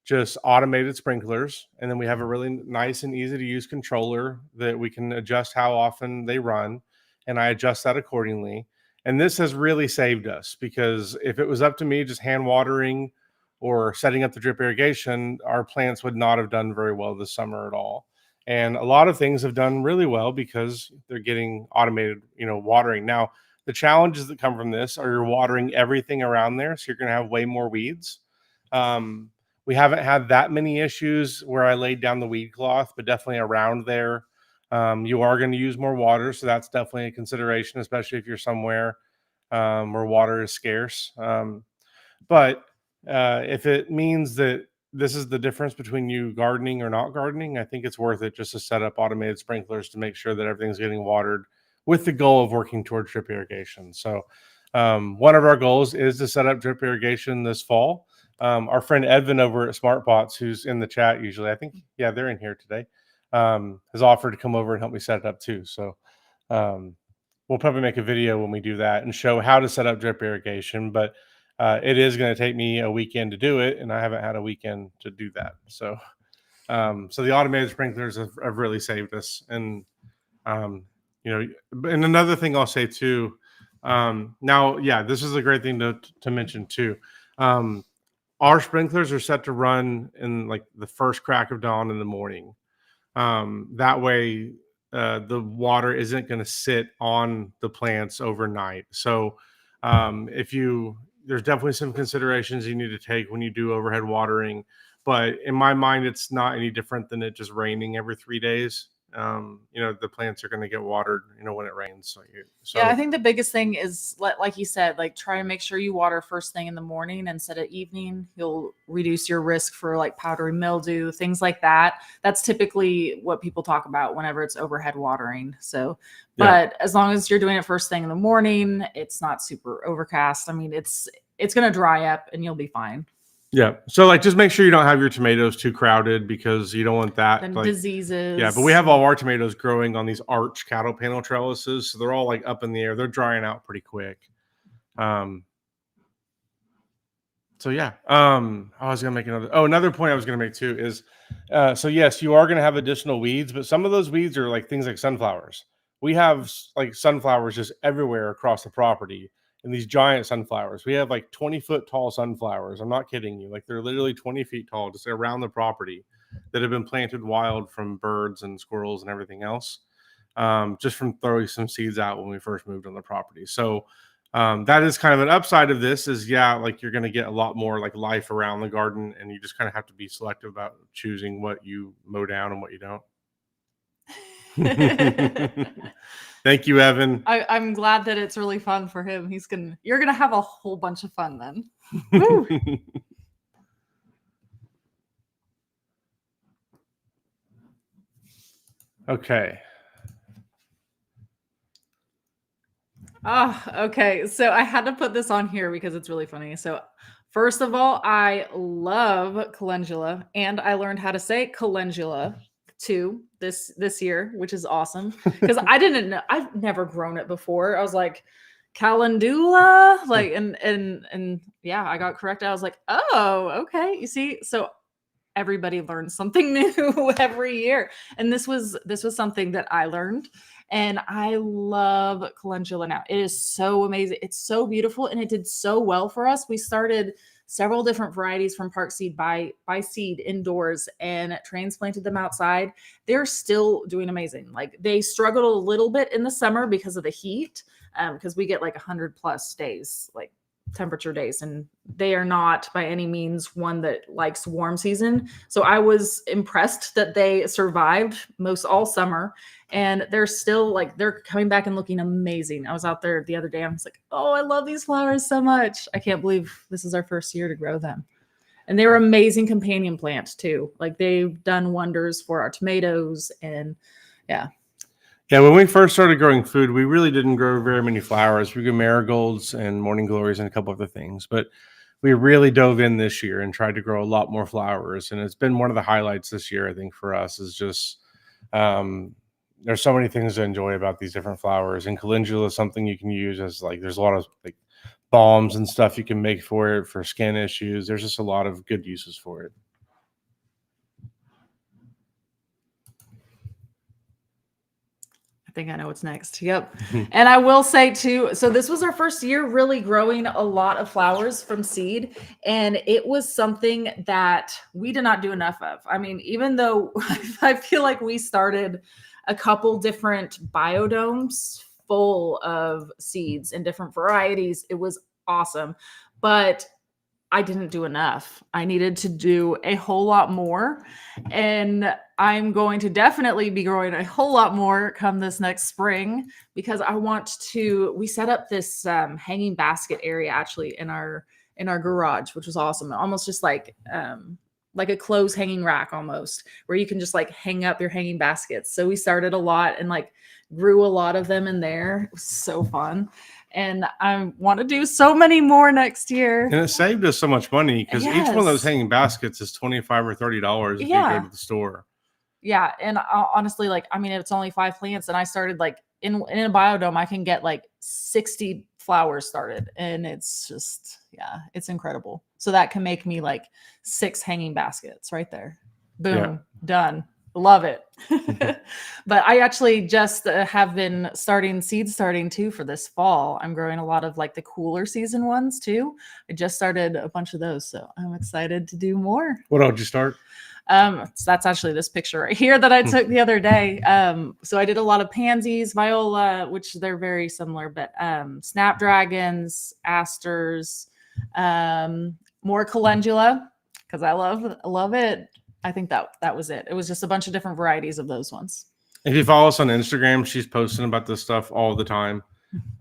just automated sprinklers, and then we have a really nice and easy to use controller that we can adjust how often they run, and I adjust that accordingly. And this has really saved us, because if it was up to me just hand watering or setting up the drip irrigation, our plants would not have done very well this summer at all. And a lot of things have done really well because they're getting automated, watering. Now, the challenges that come from this are you're watering everything around there, so you're going to have way more weeds. We haven't had that many issues where I laid down the weed cloth, but definitely around there, you are going to use more water. So that's definitely a consideration, especially if you're somewhere where water is scarce. But if it means that this is the difference between you gardening or not gardening, I think it's worth it just to set up automated sprinklers to make sure that everything's getting watered with the goal of working towards drip irrigation. So one of our goals is to set up drip irrigation this fall. Our friend Edvin over at Smart Pots, who's in the chat usually, I think, yeah, they're in here today, has offered to come over and help me set it up too. So we'll probably make a video when we do that and show how to set up drip irrigation. But it is going to take me a weekend to do it, and I haven't had a weekend to do that. So so the automated sprinklers have really saved us. And and another thing I'll say too, now, yeah, this is a great thing to mention too. Our sprinklers are set to run in like the first crack of dawn in the morning. That way, the water isn't going to sit on the plants overnight. So there's definitely some considerations you need to take when you do overhead watering. But in my mind, it's not any different than it just raining every 3 days. The plants are going to get watered, when it rains. So yeah, I think the biggest thing is, like you said, like try and make sure you water first thing in the morning instead of evening. You'll reduce your risk for like powdery mildew, things like that. That's typically what people talk about whenever it's overhead watering. So, but as long as you're doing it first thing in the morning, it's not super overcast. I mean, it's going to dry up and you'll be fine. Yeah. So like, just make sure you don't have your tomatoes too crowded, because you don't want that. Then diseases. Yeah. But we have all our tomatoes growing on these arch cattle panel trellises. So they're all like up in the air. They're drying out pretty quick. So yeah. I was going to make another point I was going to make too is, so yes, you are going to have additional weeds, but some of those weeds are like things like sunflowers. We have like sunflowers just everywhere across the property. And these giant sunflowers, we have like 20-foot tall sunflowers. I'm not kidding you. Like, they're literally 20 feet tall, just around the property, that have been planted wild from birds and squirrels and everything else, just from throwing some seeds out when we first moved on the property. So that is kind of an upside of this is, yeah, like you're going to get a lot more like life around the garden, and you just kind of have to be selective about choosing what you mow down and what you don't. Thank you, Evan. I'm glad that it's really fun for him. You're gonna have a whole bunch of fun then. Woo! Okay. Okay. So I had to put this on here because it's really funny. So first of all, I love calendula, and I learned how to say calendula too this year, which is awesome because I didn't know. I've never grown it before. I was like calendula, like, and yeah, I got corrected. I was like, oh, okay. You see, so everybody learns something new every year, and this was something that I learned, and I love calendula now. It is so amazing. It's so beautiful, and it did so well for us. We started several different varieties from Park Seed by seed indoors and transplanted them outside. They're still doing amazing. Like, they struggled a little bit in the summer because of the heat, because we get like 100+ days, like temperature days, and they are not by any means one that likes warm season. So I was impressed that they survived most all summer, and they're still like, they're coming back and looking amazing. I was out there the other day. I was like, oh, I love these flowers so much. I can't believe this is our first year to grow them. And they were amazing companion plants too. Like they've done wonders for our tomatoes. And yeah. Yeah, when we first started growing food, we really didn't grow very many flowers. We grew marigolds and morning glories and a couple other things, but we really dove in this year and tried to grow a lot more flowers. And it's been one of the highlights this year, I think, for us is just there's so many things to enjoy about these different flowers. And calendula is something you can use as like, there's a lot of like balms and stuff you can make for it for skin issues. There's just a lot of good uses for it. I think I know what's next. Yep. And I will say too, so this was our first year really growing a lot of flowers from seed. And it was something that we did not do enough of. I mean, even though I feel like we started a couple different biodomes full of seeds and different varieties, it was awesome. But I didn't do enough. I needed to do a whole lot more. And I'm going to definitely be growing a whole lot more come this next spring, because I want to, we set up this hanging basket area actually in our garage, which was awesome. Almost just like a clothes hanging rack almost, where you can just like hang up your hanging baskets. So we started a lot and like grew a lot of them in there. It was so fun. And I want to do so many more next year. And it saved us so much money because each one of those Yes. hanging baskets is $25 or $30 if you Yeah. go to the store. Yeah. And honestly, like, I mean, it's only 5 plants, and I started like in a biodome, I can get like 60 flowers started, and it's just, yeah, it's incredible. So that can make me like 6 hanging baskets right there. Boom, Yeah. done. Love it. But I actually just have been seed starting too for this fall. I'm growing a lot of like the cooler season ones too. I just started a bunch of those, so I'm excited to do more. What else did you start? So that's actually this picture right here that I took the other day. So I did a lot of pansies, viola, which they're very similar, but snapdragons, asters, more calendula, because I love it. I think that was it. It was just a bunch of different varieties of those ones. If you follow us on Instagram, she's posting about this stuff all the time.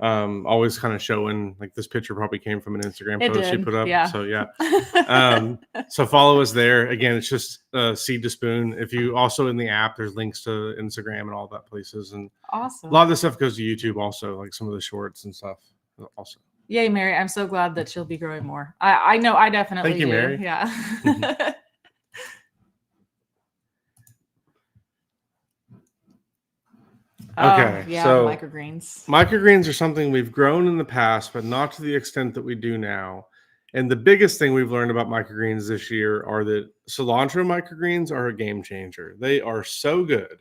Always kind of showing, like, this picture probably came from an Instagram post she put up. Yeah. So yeah. So follow us there. Again, it's just Seed to Spoon. If you also in the app, there's links to Instagram and all that places. And awesome. A lot of this stuff goes to YouTube also, like some of the shorts and stuff also. Yay, Mary. I'm so glad that she'll be growing more. I know I definitely Thank you, do. Mary. Yeah. Okay, yeah, so microgreens. Microgreens are something we've grown in the past, but not to the extent that we do now. And the biggest thing we've learned about microgreens this year are that cilantro microgreens are a game changer. They are so good.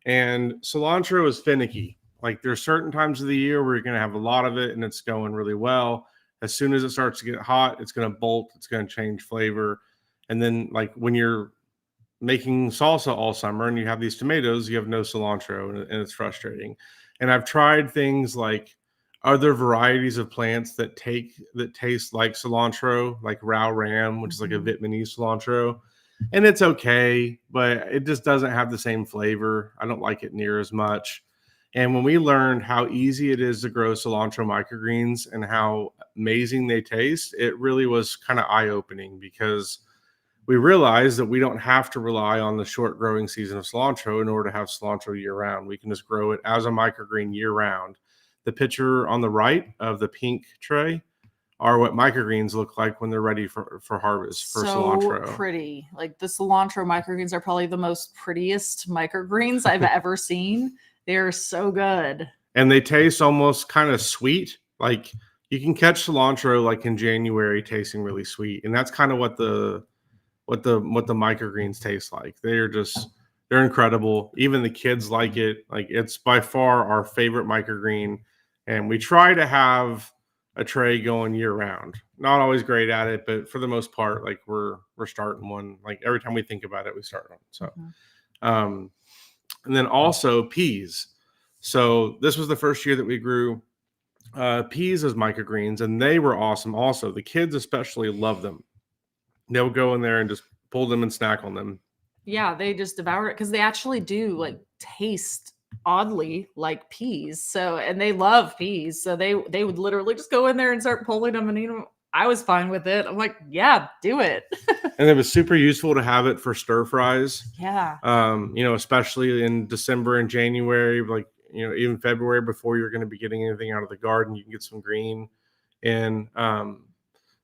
And cilantro is finicky. Like, there's certain times of the year where you're going to have a lot of it and it's going really well. As soon as it starts to get hot, it's going to bolt. It's going to change flavor. And then, like, when you're making salsa all summer and you have these tomatoes, you have no cilantro, and it's frustrating. And I've tried things like other varieties of plants that taste like cilantro, like Rao Ram, which is like a Vietnamese cilantro, and it's okay, but it just doesn't have the same flavor. I don't like it near as much. And when we learned how easy it is to grow cilantro microgreens and how amazing they taste, it really was kind of eye-opening, because we realized that we don't have to rely on the short growing season of cilantro in order to have cilantro year round. We can just grow it as a microgreen year round. The picture on the right of the pink tray are what microgreens look like when they're ready for harvest for cilantro. So pretty. Like, the cilantro microgreens are probably the most prettiest microgreens I've ever seen. They're so good. And they taste almost kind of sweet. Like, you can catch cilantro like in January tasting really sweet. And that's kind of what the microgreens taste like. They're incredible. Even the kids like it. Like, it's by far our favorite microgreen. And we try to have a tray going year round. Not always great at it, but for the most part, like, we're starting one. Like, every time we think about it, we start one. So, and then also peas. So this was the first year that we grew peas as microgreens, and they were awesome. Also, the kids especially love them. They'll go in there and just pull them and snack on them. Yeah, they just devour it because they actually do like taste oddly like peas. So, and they love peas. So they would literally just go in there and start pulling them and eat them. I was fine with it. I'm like, yeah, do it. And it was super useful to have it for stir fries. Yeah. Especially in December and January, like, even February, before you're going to be getting anything out of the garden, you can get some green. And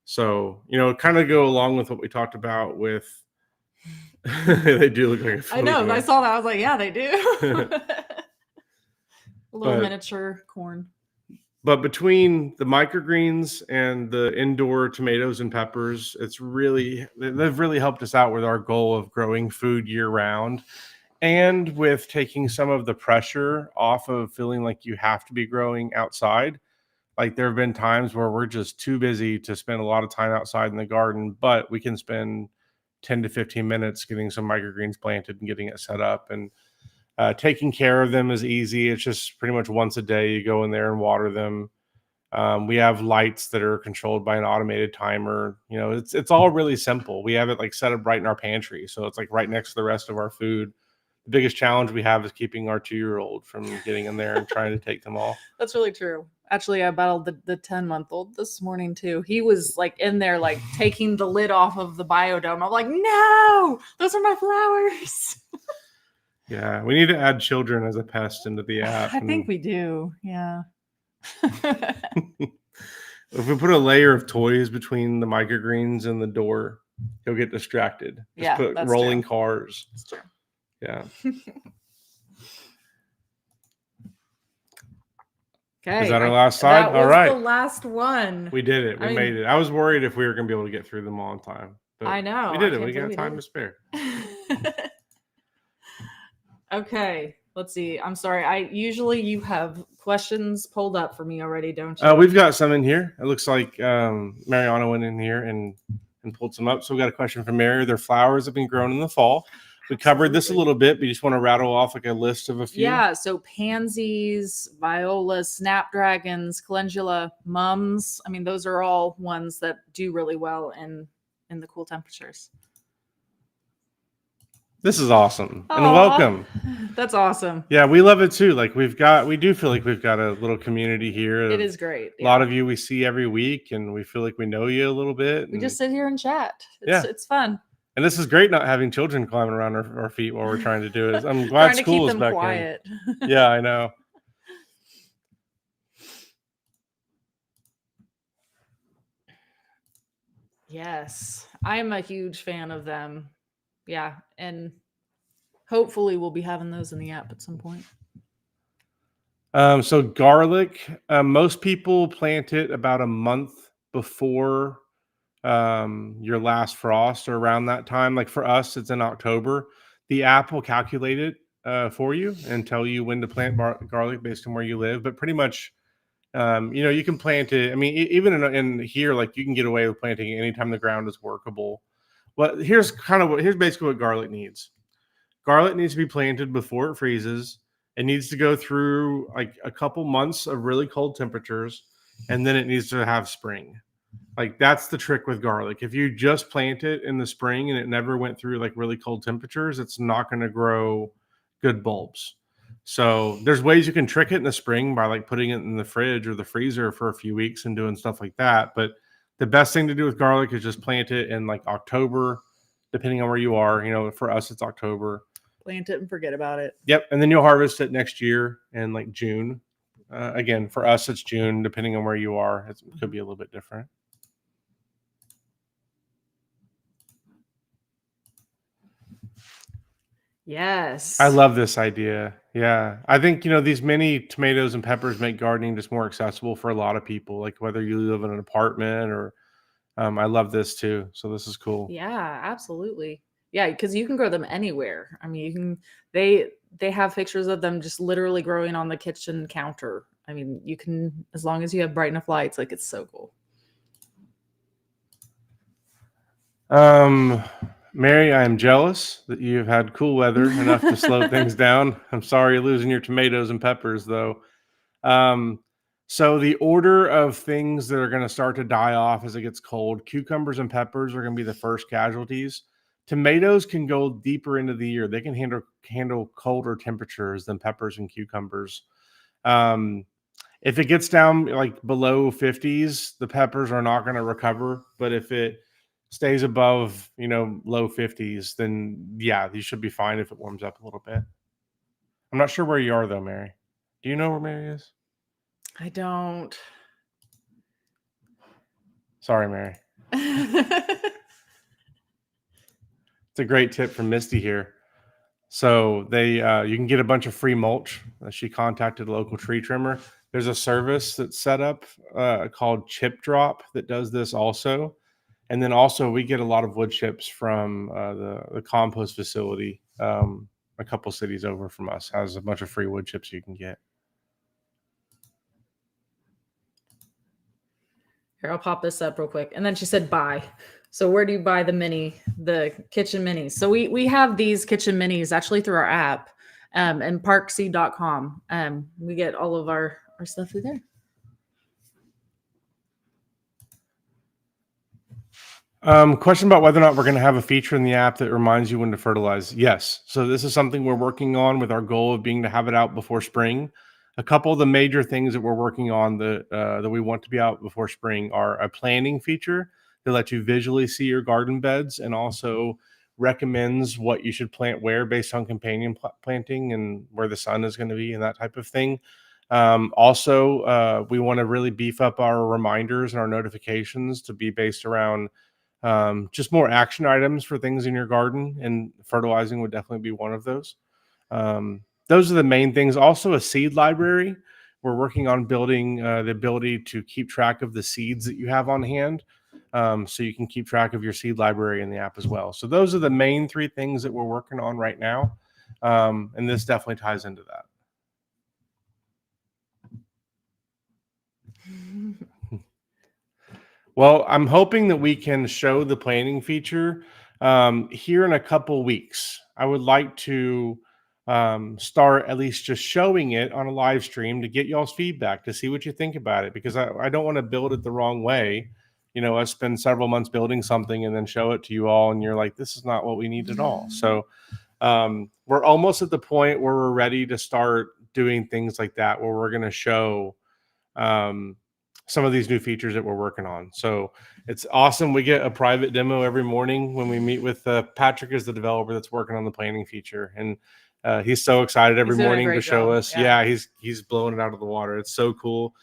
so, kind of go along with what we talked about with, they do look like a food. I know. I saw that. I was like, yeah, they do. A little But- miniature corn. But between the microgreens and the indoor tomatoes and peppers, they've really helped us out with our goal of growing food year round, and with taking some of the pressure off of feeling like you have to be growing outside. Like, there have been times where we're just too busy to spend a lot of time outside in the garden, but we can spend 10 to 15 minutes getting some microgreens planted and getting it set up. And taking care of them is easy. It's just pretty much once a day you go in there and water them. We have lights that are controlled by an automated timer. It's all really simple. We have it like set up right in our pantry, so it's like right next to the rest of our food. The biggest challenge we have is keeping our 2-year-old from getting in there and trying to take them all. That's really true. Actually, I battled the 10-month-old this morning too. He was like in there, like taking the lid off of the biodome. I'm like, no, those are my flowers. Yeah, we need to add children as a pest into the app. I think we do. Yeah. If we put a layer of toys between the microgreens and the door, he'll get distracted. Just put that's rolling true. cars. That's true. Yeah. Okay. Is that our last slide? That was all right. the last one. We did it. We made it. I was worried if we were going to be able to get through them all in time. But I know. we did it. We got time to spare. Okay. Let's see. I'm sorry. You have questions pulled up for me already, don't you? We've got some in here. It looks like Mariana went in here and pulled some up. So we got a question from Mary. Their flowers have been grown in the fall. We covered this a little bit, but you just want to rattle off like a list of a few. Yeah, so pansies, violas, snapdragons, calendula, mums. I mean, those are all ones that do really well in the cool temperatures. This is awesome. Aww, and welcome. That's awesome. Yeah, we love it too. Like, we do feel like we've got a little community here. It is great. A lot of you we see every week, and we feel like we know you a little bit. We just sit here and chat. It's fun. And this is great, not having children climbing around our feet while we're trying to do it. I'm glad school is back quiet. in. Yeah, I know. Yes, I'm a huge fan of them. Yeah, and hopefully we'll be having those in the app at some point. So garlic, most people plant it about a month before your last frost, or around that time. Like, for us, it's in October. The app will calculate it for you and tell you when to plant garlic based on where you live. But pretty much, you can plant it. I mean, even in here, like, you can get away with planting it anytime the ground is workable. Well, here's basically what garlic needs. Garlic needs to be planted before it freezes. It needs to go through like a couple months of really cold temperatures, and then it needs to have spring. Like, that's the trick with garlic. If you just plant it in the spring and it never went through like really cold temperatures, it's not going to grow good bulbs. So there's ways you can trick it in the spring by like putting it in the fridge or the freezer for a few weeks and doing stuff like that. But the best thing to do with garlic is just plant it in like October, depending on where you are. For us, it's October. Plant it and forget about it. Yep. And then you'll harvest it next year in like June. Again, for us, it's June, depending on where you are. It could be a little bit different. Yes. I love this idea. Yeah. I think, these mini tomatoes and peppers make gardening just more accessible for a lot of people, like whether you live in an apartment or I love this too. So this is cool. Yeah, absolutely. Yeah, because you can grow them anywhere. I mean, they have pictures of them just literally growing on the kitchen counter. I mean, you can, as long as you have bright enough lights, like, it's so cool. Mary, I am jealous that you've had cool weather enough to slow things down. I'm sorry you're losing your tomatoes and peppers, though. So the order of things that are going to start to die off as it gets cold, cucumbers and peppers are going to be the first casualties. Tomatoes can go deeper into the year. They can handle colder temperatures than peppers and cucumbers. If it gets down like below 50s, the peppers are not going to recover. But if it stays above, low 50s, then yeah, you should be fine if it warms up a little bit. I'm not sure where you are though, Mary. Do you know where Mary is? I don't. Sorry, Mary. It's a great tip from Misty here. So you can get a bunch of free mulch. She contacted a local tree trimmer. There's a service that's set up called Chip Drop that does this also. And then also we get a lot of wood chips from the compost facility. A couple cities over from us has a bunch of free wood chips you can get. Here, I'll pop this up real quick. And then she said, buy. So where do you buy the kitchen minis? So we have these kitchen minis actually through our app and parkseed.com. We get all of our stuff through there. Question about whether or not we're going to have a feature in the app that reminds you when to fertilize. Yes. So this is something we're working on with our goal of being to have it out before spring. A couple of the major things that we're working on that we want to be out before spring are a planning feature that lets you visually see your garden beds and also recommends what you should plant where based on companion planting and where the sun is going to be and that type of thing. Also, we want to really beef up our reminders and our notifications to be based around just more action items for things in your garden, and fertilizing would definitely be one of those. Those are the main things. Also, a seed library. We're working on building the ability to keep track of the seeds that you have on hand, so you can keep track of your seed library in the app as well. So those are the main three things that we're working on right now, and this definitely ties into that. Well, I'm hoping that we can show the planning feature here in a couple weeks. I would like to start at least just showing it on a live stream to get y'all's feedback to see what you think about it, because I don't want to build it the wrong way. I spend several months building something and then show it to you all and you're like, this is not what we need at all. So we're almost at the point where we're ready to start doing things like that, where we're going to show some of these new features that we're working on. So it's awesome. We get a private demo every morning when we meet with Patrick is the developer that's working on the planning feature. And he's so excited every morning to show us. Yeah, he's blowing it out of the water. It's so cool.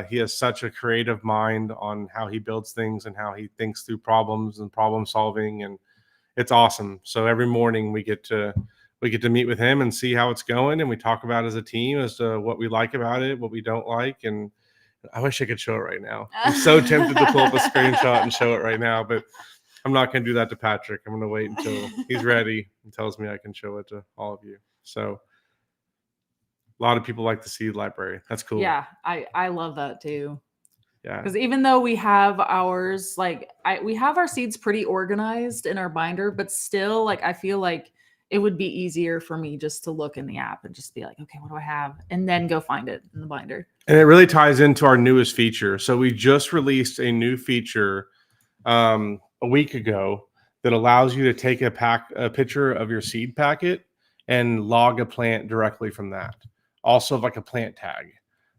He has such a creative mind on how he builds things and how he thinks through problems and problem solving. And it's awesome. So every morning we get to meet with him and see how it's going. And we talk about it as a team as to what we like about it, what we don't like. And I wish I could show it right now. I'm so tempted to pull up a screenshot and show it right now, but I'm not going to do that to Patrick. I'm going to wait until he's ready and tells me I can show it to all of you. So a lot of people like the seed library. That's cool. Yeah, I love that too. Yeah. Because even though we have ours, we have our seeds pretty organized in our binder, but still, I feel like it would be easier for me just to look in the app and just be like, okay, what do I have? And then go find it in the binder. And it really ties into our newest feature. So we just released a new feature a week ago that allows you to take a picture of your seed packet and log a plant directly from that. Also like a plant tag.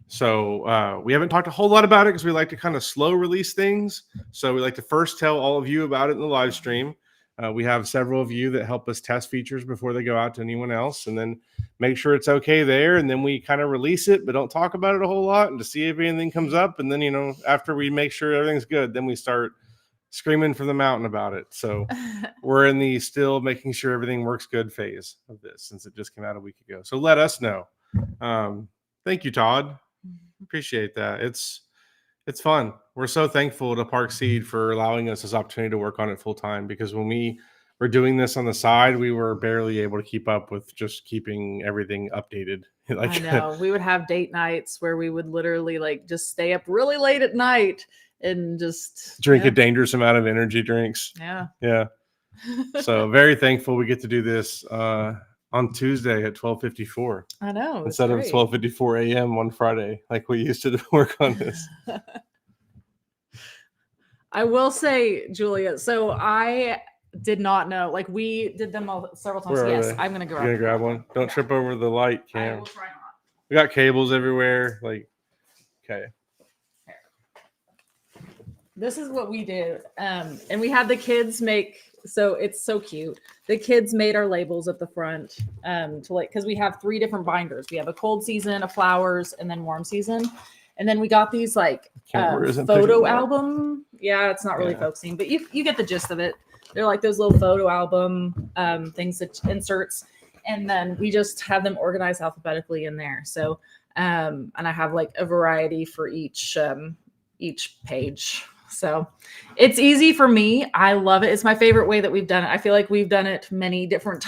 So we haven't talked a whole lot about it because we like to kind of slow release things. So we like to first tell all of you about it in the live stream. We have several of you that help us test features before they go out to anyone else, and then make sure it's okay there. And then we kind of release it, but don't talk about it a whole lot, and to see if anything comes up. And then, after we make sure everything's good, then we start screaming from the mountain about it. So we're in the still making sure everything works good phase of this, since it just came out a week ago. So let us know. Thank you, Todd. Appreciate that. It's fun. We're so thankful to Park Seed for allowing us this opportunity to work on it full time, because when we were doing this on the side, we were barely able to keep up with just keeping everything updated. I know. We would have date nights where we would literally just stay up really late at night and just drink a dangerous amount of energy drinks. Yeah. Yeah. So very thankful we get to do this on Tuesday at 12:54 I know. instead of 12:54 a.m. on Friday, like we used to work on this. I will say, Julia, so I did not know. Like, we did them several times. Where are Yes, they? I'm going to You're gonna grab one. Don't trip over the light I cam. will try not. We got cables everywhere. Like, okay. This is what we did. And we had the kids make, so it's so cute. The kids made our labels at the front to like, because we have 3 different binders. We have a cold season, a flowers, and then warm season. And then we got these like photo album. Yeah, it's not really focusing, but you get the gist of it. They're like those little photo album things that inserts. And then we just have them organized alphabetically in there. So, and I have like a variety for each page. So it's easy for me. I love it. It's my favorite way that we've done it. I feel like we've done it many different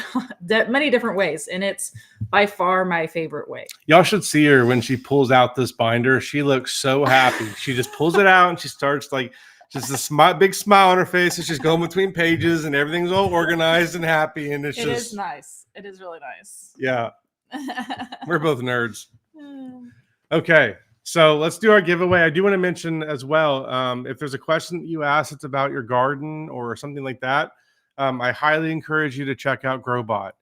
ways, and it's by far my favorite way. Y'all should see her when she pulls out this binder. She looks so happy. She just pulls it out and she starts like just a big smile on her face, and she's going between pages, and everything's all organized and happy. And it is nice. It is really nice. Yeah, we're both nerds. Okay. So let's do our giveaway. I do want to mention as well, if there's a question that you ask that's about your garden or something like that, I highly encourage you to check out Growbot.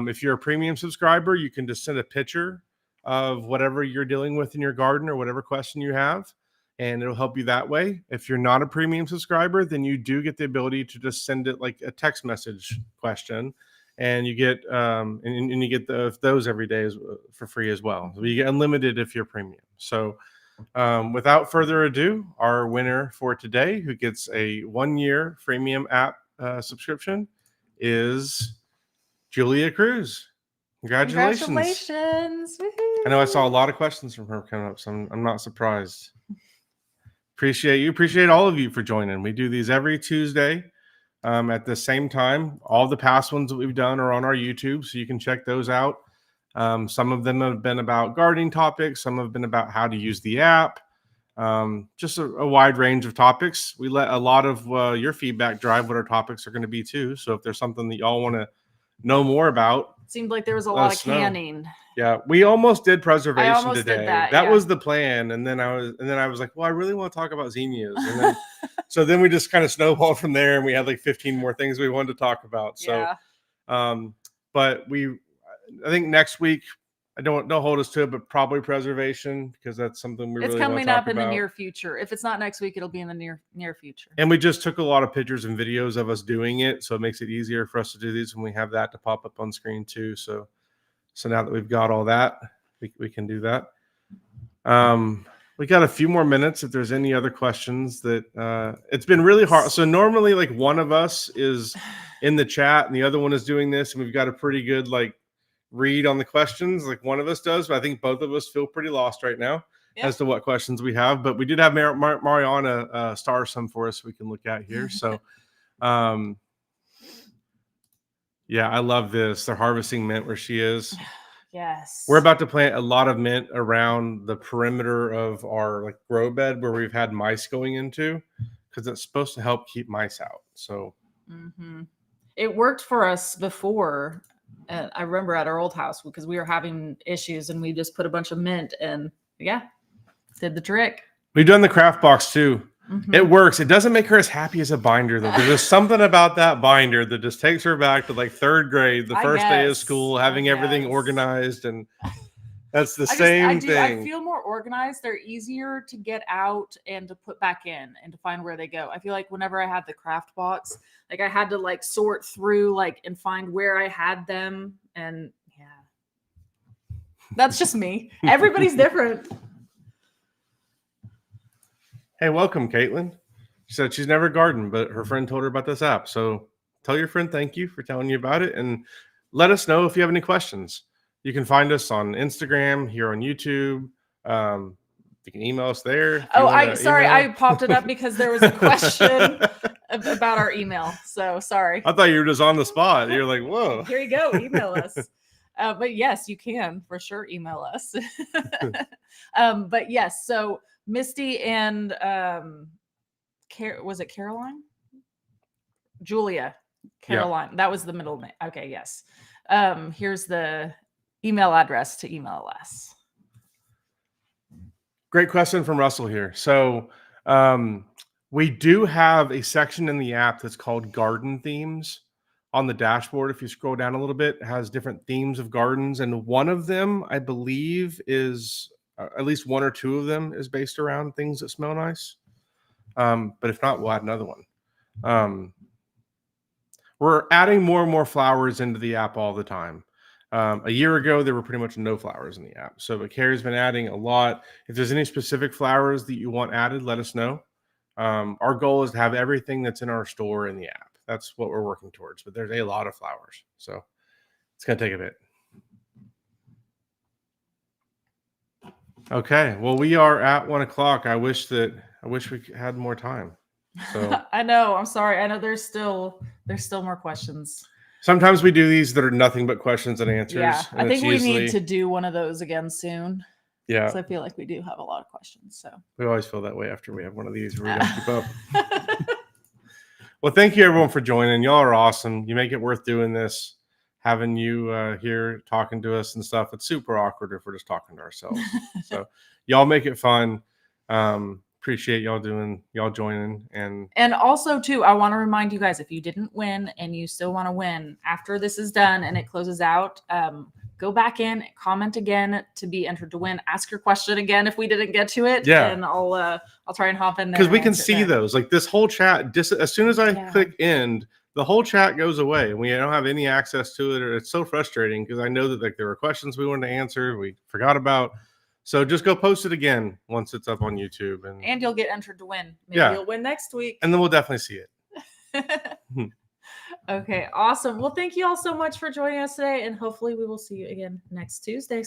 If you're a premium subscriber, you can just send a picture of whatever you're dealing with in your garden or whatever question you have, and it'll help you that way. If you're not a premium subscriber, then you do get the ability to just send it like a text message question, and you get and you get those every day for free as well. So you get unlimited if you're premium. So without further ado, our winner for today, who gets a 1-year freemium app subscription, is Julia Cruz. Congratulations. I know I saw a lot of questions from her coming up, so I'm not surprised. Appreciate you. Appreciate all of you for joining. We do these every Tuesday at the same time. All the past ones that we've done are on our YouTube, so you can check those out. Some of them have been about gardening topics. Some have been about how to use the app. Just a wide range of topics. We let a lot of your feedback drive what our topics are going to be too. So if there's something that y'all want to know more about, it seemed like there was a lot of canning. Yeah, we almost did preservation today. Did that that was the plan, and then I was like, well, I really want to talk about zinnias, and then so then we just kind of snowballed from there, and we had like 15 more things we wanted to talk about. So, but I think next week, don't hold us to it, but probably preservation, because that's something we really want to talk about. It's coming up in the near future. If it's not next week, it'll be in the near future. And we just took a lot of pictures and videos of us doing it, so it makes it easier for us to do these when we have that to pop up on screen too. So now that we've got all that, we can do that. We got a few more minutes if there's any other questions that it's been really hard. So normally like one of us is in the chat and the other one is doing this, and we've got a pretty good like read on the questions, like one of us does, but I think both of us feel pretty lost right now as to what questions we have. But we did have Mariana star some for us we can look at here. So yeah, I love this. They're harvesting mint where she is. Yes. We're about to plant a lot of mint around the perimeter of our like grow bed where we've had mice going into, because it's supposed to help keep mice out. So it worked for us before. I remember at our old house because we were having issues, and we just put a bunch of mint and did the trick. We've done the craft box too. It works. It doesn't make her as happy as a binder though. There's just something about that binder that just takes her back to like 3rd grade, the first day of school, having everything organized, and that's the same thing. I feel more organized. They're easier to get out and to put back in and to find where they go. I feel like whenever I had the craft box, like I had to like sort through like and find where I had them, and that's just me. Everybody's different. Hey, welcome, Caitlin. She said she's never gardened, but her friend told her about this app. So tell your friend thank you for telling you about it, and let us know if you have any questions. You can find us on Instagram, here on YouTube. You can email us there. I popped it up because there was a question about our email. So sorry. I thought you were just on the spot. You're like, whoa. Here you go. Email us. But yes, you can for sure email us. But yes, so Misty and was it Caroline? Julia. Caroline. Yeah. That was the middle name. Okay, yes. Here's the email address to email us. Great question from Russell here. So we do have a section in the app that's called garden themes on the dashboard. If you scroll down a little bit, it has different themes of gardens. And one of them, I believe, is at least one or two of them is based around things that smell nice. But if not, we'll add another one. We're adding more and more flowers into the app all the time. A year ago, there were pretty much no flowers in the app. So, but Carrie's been adding a lot. If there's any specific flowers that you want added, let us know. Our goal is to have everything that's in our store in the app. That's what we're working towards. But there's a lot of flowers, so it's going to take a bit. Okay, well, we are at 1 o'clock. I wish we had more time. So I know. I'm sorry. I know there's still more questions. Sometimes we do these that are nothing but questions and answers. Yeah, and I think we need to do one of those again soon. Yeah, because I feel like we do have a lot of questions. So we always feel that way after we have one of these where we don't keep up. Well, thank you everyone for joining. Y'all are awesome. You make it worth doing this. Having you here talking to us and stuff. It's super awkward if we're just talking to ourselves. So y'all make it fun. Appreciate y'all joining. And also too, I want to remind you guys, if you didn't win and you still want to win after this is done and it closes out, go back in, comment again to be entered to win. Ask your question again if we didn't get to it. Yeah. And I'll try and hop in there. Because we can see those. Like this whole chat, as soon as I click end, the whole chat goes away and we don't have any access to it. Or it's so frustrating because I know that like there were questions we wanted to answer, we forgot about. So just go post it again once it's up on YouTube. And you'll get entered to win. Maybe you'll win next week. And then we'll definitely see it. Okay, awesome. Well, thank you all so much for joining us today. And hopefully we will see you again next Tuesday.